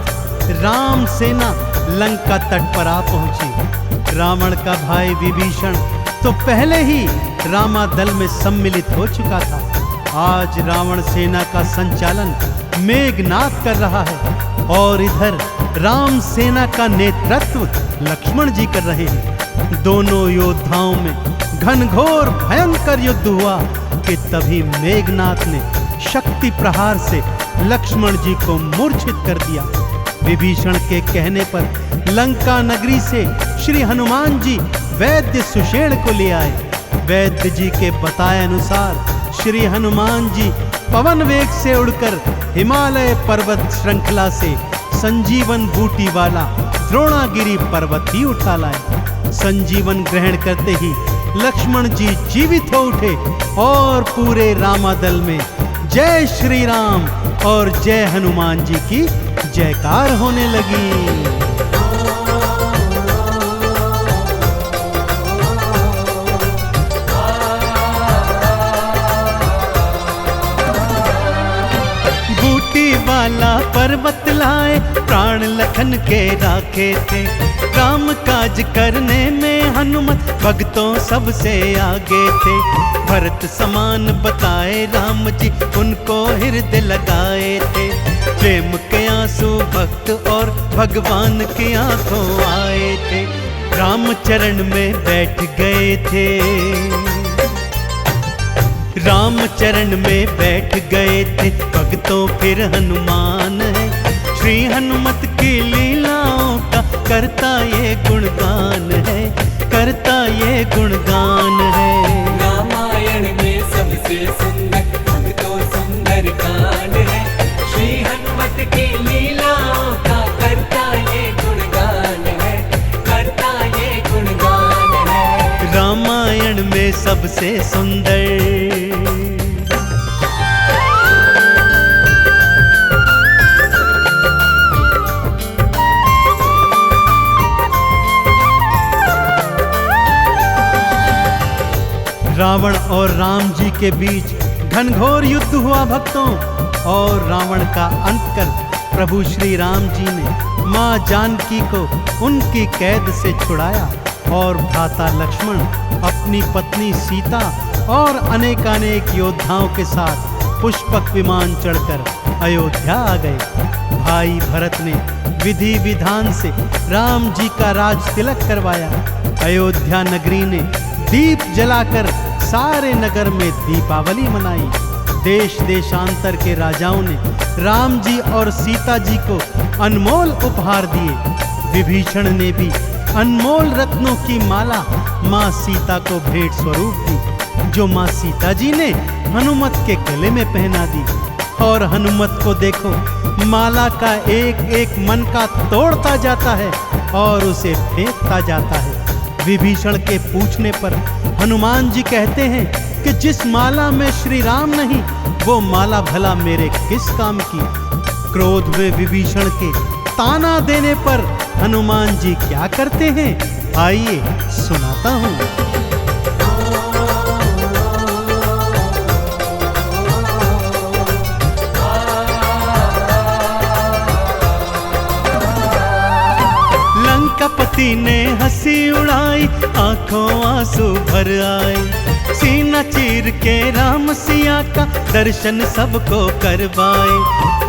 A: राम सेना लंका तट पर आ पहुंची। रावण का भाई विभीषण तो पहले ही रामादल में सम्मिलित हो चुका था। आज रावण सेना का संचालन मेघनाद कर रहा है और इधर राम सेना का नेतृत्व लक्ष्मण जी कर रहे हैं। दोनों योद्धाओं में घनघोर भयंकर युद्ध हुआ कि तभी मेघनाद ने शक्ति प्रहार से लक्ष्मण जी को मूर्छित कर दिया। विभीषण के कहने पर लंका नगरी से श्री हनुमान जी वैद्य सुषेण को ले आए। वैद्य जी के बताए अनुसार श्री हनुमान जी पवन वेग से उड़कर हिमालय पर्वत श्रृंखला से संजीवन बूटी वाला द्रोणागिरी पर्वत ही उठा लाए। संजीवन ग्रहण करते ही लक्ष्मण जी जीवित हो उठे और पूरे रामादल में जय श्री राम और जय हनुमान जी की जयकार होने लगी। बूटी वाला पर्वत लाए प्राण लखन के राखे थे। काम काज करने में हनुमत भक्तों सबसे आगे थे। भरत समान बताए राम जी उनको हृदय लगाए थे। प्रेम के आंसू भक्त और भगवान की आंखों आए थे। राम चरण में बैठ गए थे, राम चरण में बैठ गए थे। भक्तों फिर हनुमान है, श्री हनुमत की लीलाओं का करता ये गुणगान है, करता ये गुणगान है।
B: रामायण में सबसे सुंदर अब तो सुंदर कांड है। श्री हनुमत की लीलाओं का करता ये गुणगान है, करता ये गुणगान है।
A: रामायण में सबसे सुंदर रावण और राम जी के बीच घनघोर युद्ध हुआ भक्तों, और रावण का अंत कर प्रभु श्री राम जी ने मां जानकी को उनकी कैद से छुड़ाया और भ्राता लक्ष्मण अपनी पत्नी सीता और अनेकानेक योद्धाओं के साथ पुष्पक विमान चढ़कर अयोध्या आ गए। भाई भरत ने विधि विधान से राम जी का राज तिलक करवाया। अयोध्या नगरी ने दीप जलाकर सारे नगर में दीपावली मनाई। देश देशांतर के राजाओं ने राम जी और सीता जी को अनमोल उपहार दिए। विभीषण ने भी अनमोल रत्नों की माला माँ सीता को भेंट स्वरूप दी, जो माँ सीता जी ने हनुमत के गले में पहना दी। और हनुमत को देखो, माला का एक एक मन का तोड़ता जाता है और उसे फेंकता जाता है। विभीषण के पूछने पर हनुमान जी कहते हैं कि जिस माला में श्री राम नहीं, वो माला भला मेरे किस काम की। क्रोध में विभीषण के ताना देने पर हनुमान जी क्या करते हैं, आइए सुनाता हूँ। लंकापति ने हंसी उड़ाई, आंखों आंसू भर आए। सीना चीर के राम सिया का दर्शन सबको करवाए।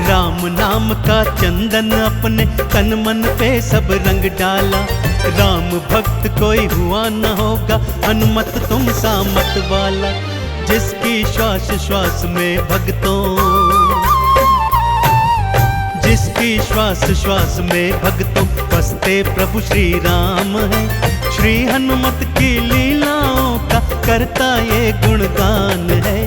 A: राम नाम का चंदन अपने तन मन पे सब रंग डाला। राम भक्त कोई हुआ न होगा, हनुमत तुम सा मत वाला। जिसकी श्वास श्वास में भक्तों, जिसकी श्वास श्वास में भक्तों बसते प्रभु श्री राम है। श्री हनुमत की लीलाओं का करता ये गुणगान है,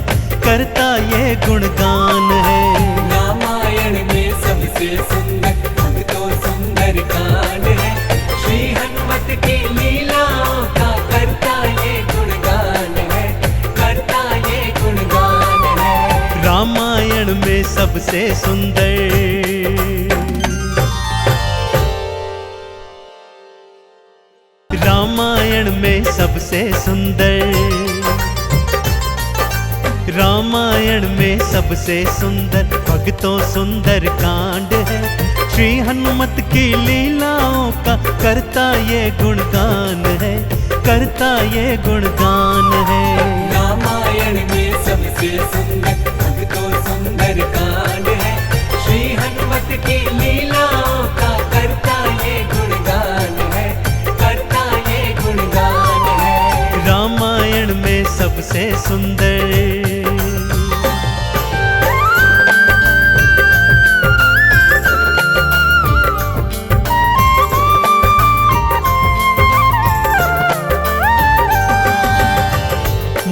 A: करता ये गुणगान है।
B: रामायण में सबसे सुंदर भक्तों सुंदर कांड है। श्री हनुमत की लीलाओं का करता ये गुणगान है, करता ये गुणगान है।
A: रामायण में सबसे सुंदर, रामायण में सबसे सुंदर, रामायण में सबसे सुंदर भक्तों सुंदर कांड है। श्री हनुमत की लीलाओं का करता ये गुणगान है, करता ये गुणगान है।
B: रामायण में सबसे सुंदर भक्तों सुंदर कांड है। श्री हनुमत की लीलाओं का करता ये गुणगान है, करता ये गुणगान है।
A: रामायण में सबसे सुंदर।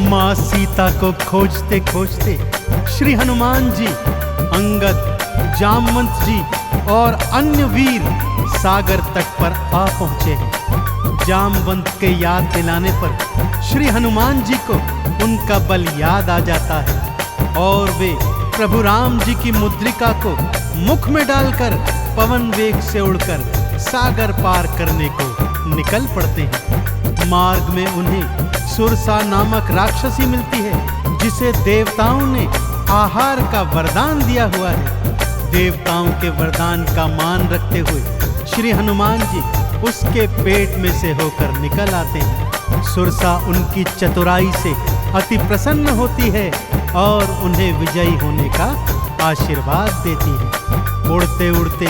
A: माँ सीता को खोजते खोजते श्री हनुमान जी, अंगद, जामवंत जी और अन्य वीर सागर तट पर आ पहुंचे हैं। जामवंत के याद दिलाने पर श्री हनुमान जी को उनका बल याद आ जाता है और वे प्रभु राम जी की मुद्रिका को मुख में डालकर पवन वेग से उड़कर सागर पार करने को निकल पड़ते हैं। मार्ग में उन्हें सुरसा नामक राक्षसी मिलती है, जिसे देवताओं ने आहार का वरदान दिया हुआ है। देवताओं के वरदान का मान रखते हुए श्री हनुमान जी उसके पेट में से होकर निकल आते हैं। सुरसा उनकी चतुराई से अति प्रसन्न होती है और उन्हें विजयी होने का आशीर्वाद देती है। उड़ते उड़ते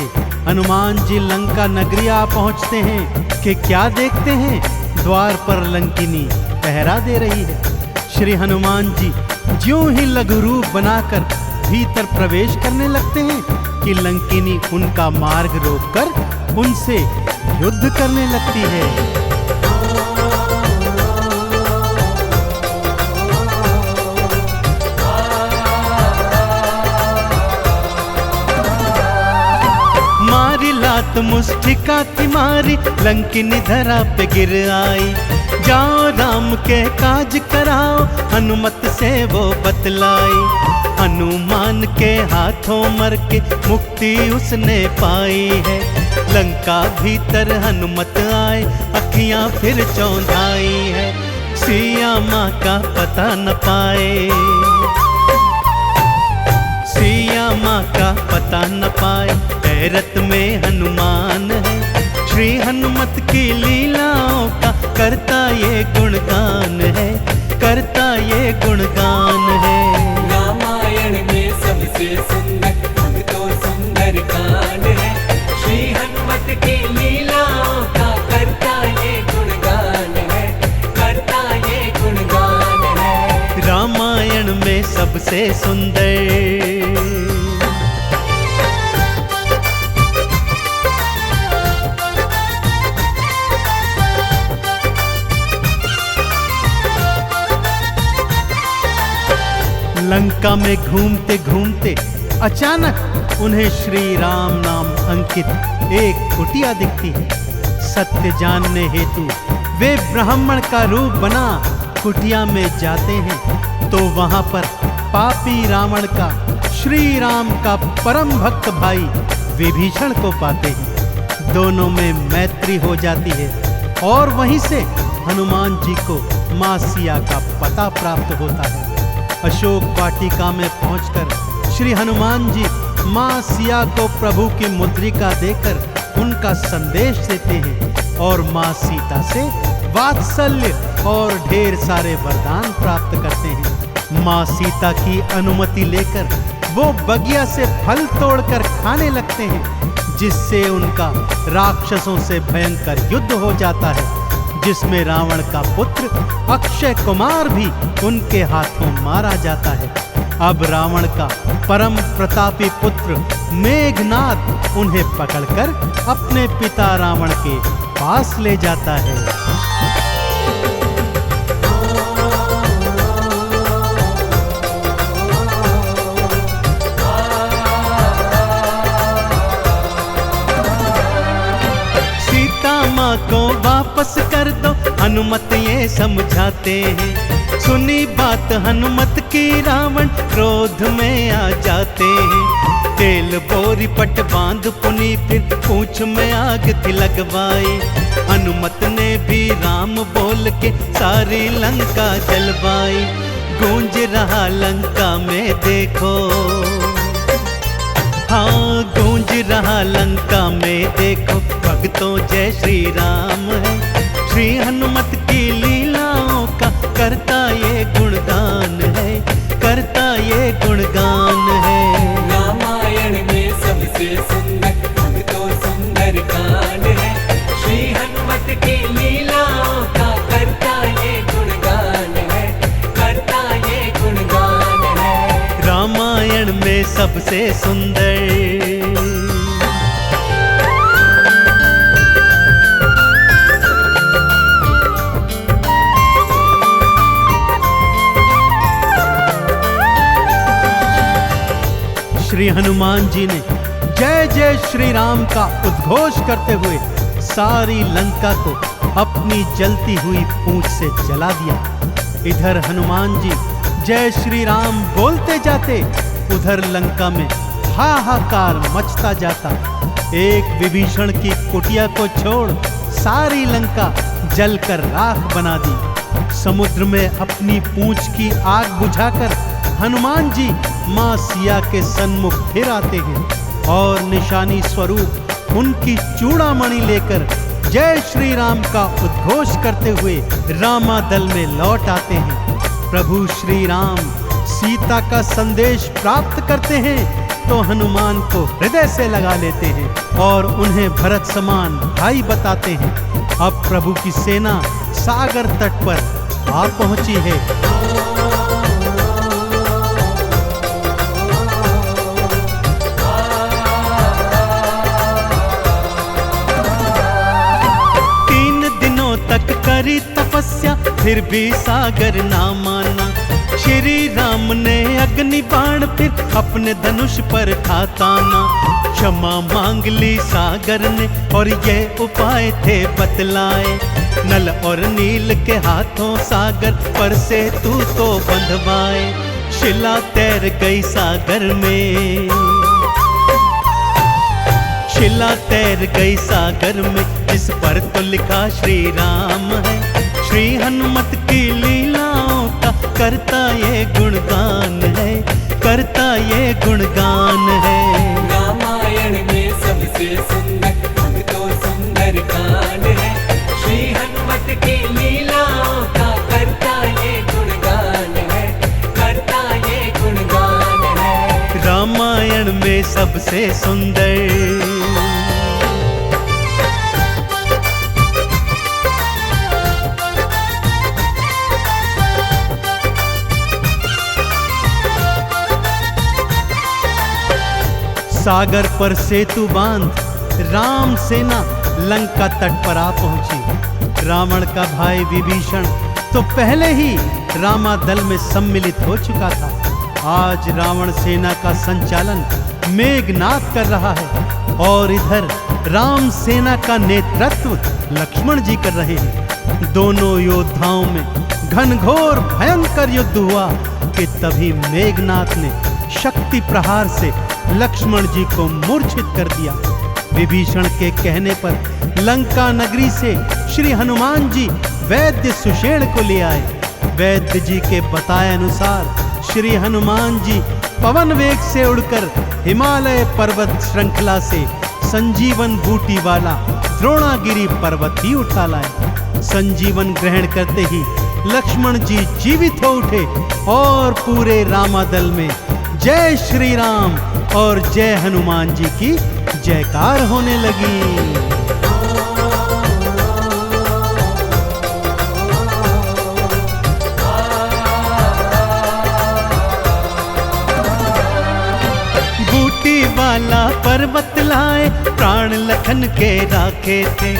A: हनुमान जी लंका नगरी आ पहुंचते हैं कि क्या देखते हैं, द्वार पर लंकिनी पहरा दे रही है। श्री हनुमान जी ज्यों ही लघु रूप बनाकर भीतर प्रवेश करने लगते हैं कि लंकिनी उनका मार्ग रोककर उनसे युद्ध करने लगती है। मारी लात मुष्टिका की मारी, लंकिनी धरा पे गिर आई। जाओ राम के काज कराओ, हनुमत से वो बतलाई। हनुमान के हाथों मर के मुक्ति उसने पाई है। लंका भीतर हनुमत आए, अखियां फिर चौंधाई है। सिया माँ का पता न पाए, सिया माँ का पता न पाए। हैरत में हनुमान है, श्री हनुमत की लीलाओं का करता ये गुणगान है, करता ये गुणगान है।
B: रामायण में सबसे सुंदर भक्तों सुंदर कांड है। श्री हनुमान
A: सबसे सुंदर। लंका में घूमते घूमते अचानक उन्हें श्री राम नाम अंकित एक कुटिया दिखती है। सत्य जानने हेतु वे ब्राह्मण का रूप बना कुटिया में जाते हैं तो वहां पर पापी रावण का श्री राम का परम भक्त भाई विभीषण को पाते हैं। दोनों में मैत्री हो जाती है और वहीं से हनुमान जी को मां सिया का पता प्राप्त होता है। अशोक वाटिका में पहुंचकर श्री हनुमान जी मां सिया को प्रभु की मुद्रिका देकर उनका संदेश देते हैं और मां सीता से वात्सल्य और ढेर सारे वरदान प्राप्त करते हैं। मां सीता की अनुमति लेकर वो बगिया से फल तोड़कर खाने लगते हैं, जिससे उनका राक्षसों से भयंकर युद्ध हो जाता है, जिसमें रावण का पुत्र अक्षय कुमार भी उनके हाथों मारा जाता है। अब रावण का परम प्रतापी पुत्र मेघनाद उन्हें पकड़कर अपने पिता रावण के पास ले जाता है। माँ को वापस कर दो हनुमत ये समझाते हैं। सुनी बात हनुमत की रावण क्रोध में आ जाते हैं। तेल बोरी पट बांध पुनी फिर पूंछ में आग थी लगवाई। हनुमत ने भी राम बोल के सारी लंका जलवाई। गूंज रहा लंका में देखो, हाँ गूंज रहा लंका में देखो, भक्तों जय श्री राम है। श्री हनुमत की लीलाओं का करता ये गुणगान है, करता ये गुणगान है।
B: रामायण में सबसे सुंदर भक्तों सुंदर कान है। श्री हनुमत की लीलाओं का करता ये गुणगान है, करता ये गुणगान है।
A: रामायण में सबसे सुंदर। श्री हनुमान जी ने जय जय श्री राम का उद्घोष करते हुए सारी लंका को अपनी जलती हुई पूंछ से जला दिया। इधर हनुमान जी जय श्री राम बोलते जाते, उधर लंका में हाहाकार मचता जाता। एक विभीषण की कुटिया को छोड़ सारी लंका जलकर राख बना दी। समुद्र में अपनी पूंछ की आग बुझाकर हनुमान जी मां सिया के सन्मुख फिर आते हैं और निशानी स्वरूप उनकी चूड़ामणि लेकर जय श्री राम का उद्घोष करते हुए रामादल में लौट आते हैं। प्रभु श्री राम सीता का संदेश प्राप्त करते हैं तो हनुमान को हृदय से लगा लेते हैं और उन्हें भरत समान भाई बताते हैं। अब प्रभु की सेना सागर तट पर आ पहुंची है। तक करी तपस्या फिर भी सागर ना माना। श्री राम ने अग्नि बाण फिर अपने धनुष पर था ताना। क्षमा मांग ली सागर ने और ये उपाय थे बतलाए। नल और नील के हाथों सागर पर से तू तो बंधवाए। शिला तैर गई सागर में, शिला तैर गई सागर में, जिस पर तो लिखा श्री राम है। श्री हनुमत की लीलाओं का करता ये गुणगान है, करता ये गुणगान है।
B: रामायण में सबसे सुंदर भक्तों सुंदर कान है। श्री हनुमत की लीलाओं का करता ये गुणगान है, करता ये गुणगान है।
A: रामायण में सबसे सुंदर। सागर पर सेतु बांध राम सेना लंका तट पर आ पहुंची। रावण का भाई विभीषण तो पहले ही रामादल में सम्मिलित हो चुका था। आज रावण सेना का संचालन मेघनाद कर रहा है और इधर राम सेना का नेतृत्व लक्ष्मण जी कर रहे हैं। दोनों योद्धाओं में घनघोर भयंकर युद्ध हुआ कि तभी मेघनाद ने शक्ति प्रहार से लक्ष्मण जी को मूर्छित कर दिया। विभीषण के कहने पर लंका नगरी से श्री हनुमान जी वैद्य सुषेण को ले आए। वैद्य जी के बताए अनुसार श्री हनुमान जी पवन वेग से उड़कर हिमालय पर्वत श्रृंखला से संजीवन बूटी वाला द्रोणागिरी पर्वत ही उठा लाए। संजीवन ग्रहण करते ही लक्ष्मण जी जीवित हो उठे और पूरे रामादल में जय श्री राम और जय हनुमान जी की जयकार होने लगी। वाला पर्वत लाए प्राण लखन के राखे थे।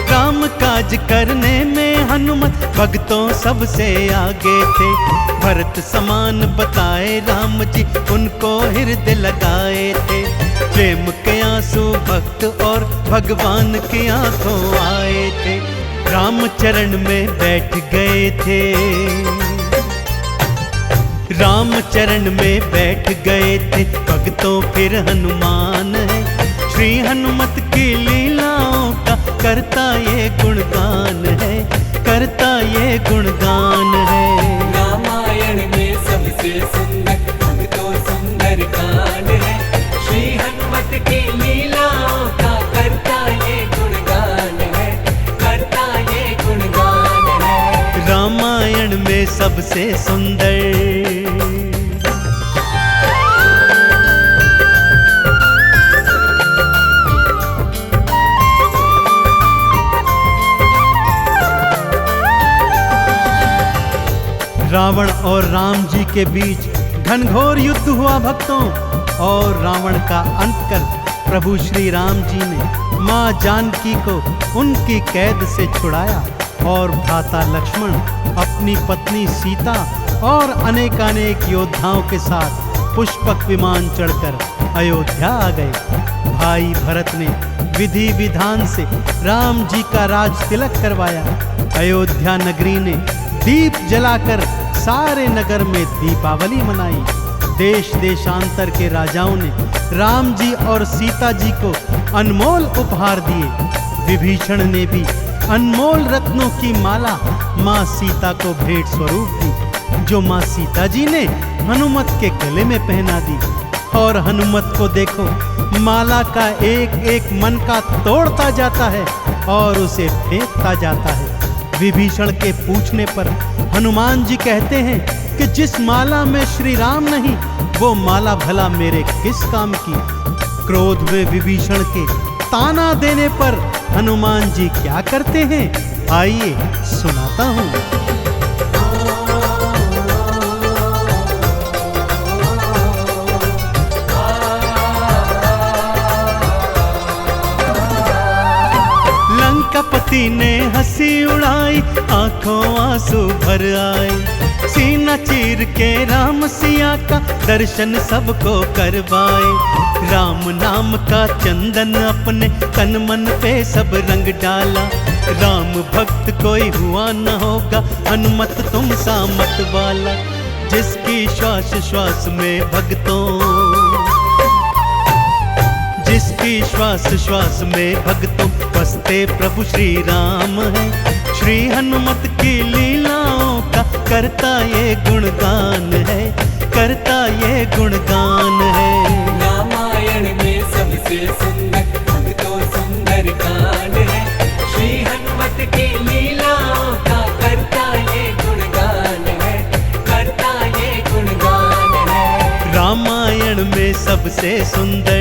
A: राम काज करने में हनुमत भक्तों सबसे आगे थे। भरत समान बताए राम जी उनको हृदय लगाए थे। प्रेम के आंसू भक्त और भगवान की आंखों आए थे। राम चरण में बैठ गए थे। राम चरण में बैठ गए थे भक्तों फिर हनुमान है। श्री हनुमत की लीलाओं का करता ये गुणगान है, करता ये गुणगान है।
B: रामायण में सबसे सुंदर भक्तों सुंदर गान है। श्री हनुमत की लीलाओं का करता ये गुणगान है, करता ये गुणगान है।
A: रामायण में सबसे सुंदर रावण और राम जी के बीच घनघोर युद्ध हुआ भक्तों। और रावण का अंत कर प्रभु श्री राम जी ने माँ जानकी को उनकी कैद से छुड़ाया और भ्राता लक्ष्मण अपनी पत्नी सीता और अनेकानेक योद्धाओं के साथ पुष्पक विमान चढ़कर अयोध्या आ गए। भाई भरत ने विधि विधान से राम जी का राज तिलक करवाया। अयोध्या नगरी ने दीप जलाकर सारे नगर में दीपावली मनाई। देश देशांतर के राजाओं ने राम जी और सीता जी को अनमोल उपहार दिए। विभीषण ने भी अनमोल रत्नों की माला माँ सीता को भेंट स्वरूप दी, जो माँ सीता जी ने हनुमत के गले में पहना दी। और हनुमत को देखो, माला का एक एक मन का तोड़ता जाता है और उसे फेंकता जाता है। विभीषण के पूछने पर हनुमान जी कहते हैं कि जिस माला में श्री राम नहीं, वो माला भला मेरे किस काम की। क्रोध में विभीषण के ताना देने पर हनुमान जी क्या करते हैं, आइए सुनाता हूँ। लंकापति ने हंसी उड़ाई, आंखों आंसू भर आए। सीना चीर के राम सिया का दर्शन सबको करवाए। राम नाम का चंदन अपने तन मन पे सब रंग डाला। राम भक्त कोई हुआ न होगा, हनुमत तुम सा मत वाला। जिसकी श्वास श्वास में भक्तों, जिसकी श्वास श्वास में भक्तों बसते प्रभु श्री राम है। श्री हनुमत की लीलाओं का करता ये गुणगान है, करता ये गुणगान है।
B: रामायण में सबसे सुंदर भक्तों सुंदर गान है। श्री हनुमत की लीलाओं का करता ये गुणगान है, करता ये गुणगान है।
A: रामायण में सबसे सुंदर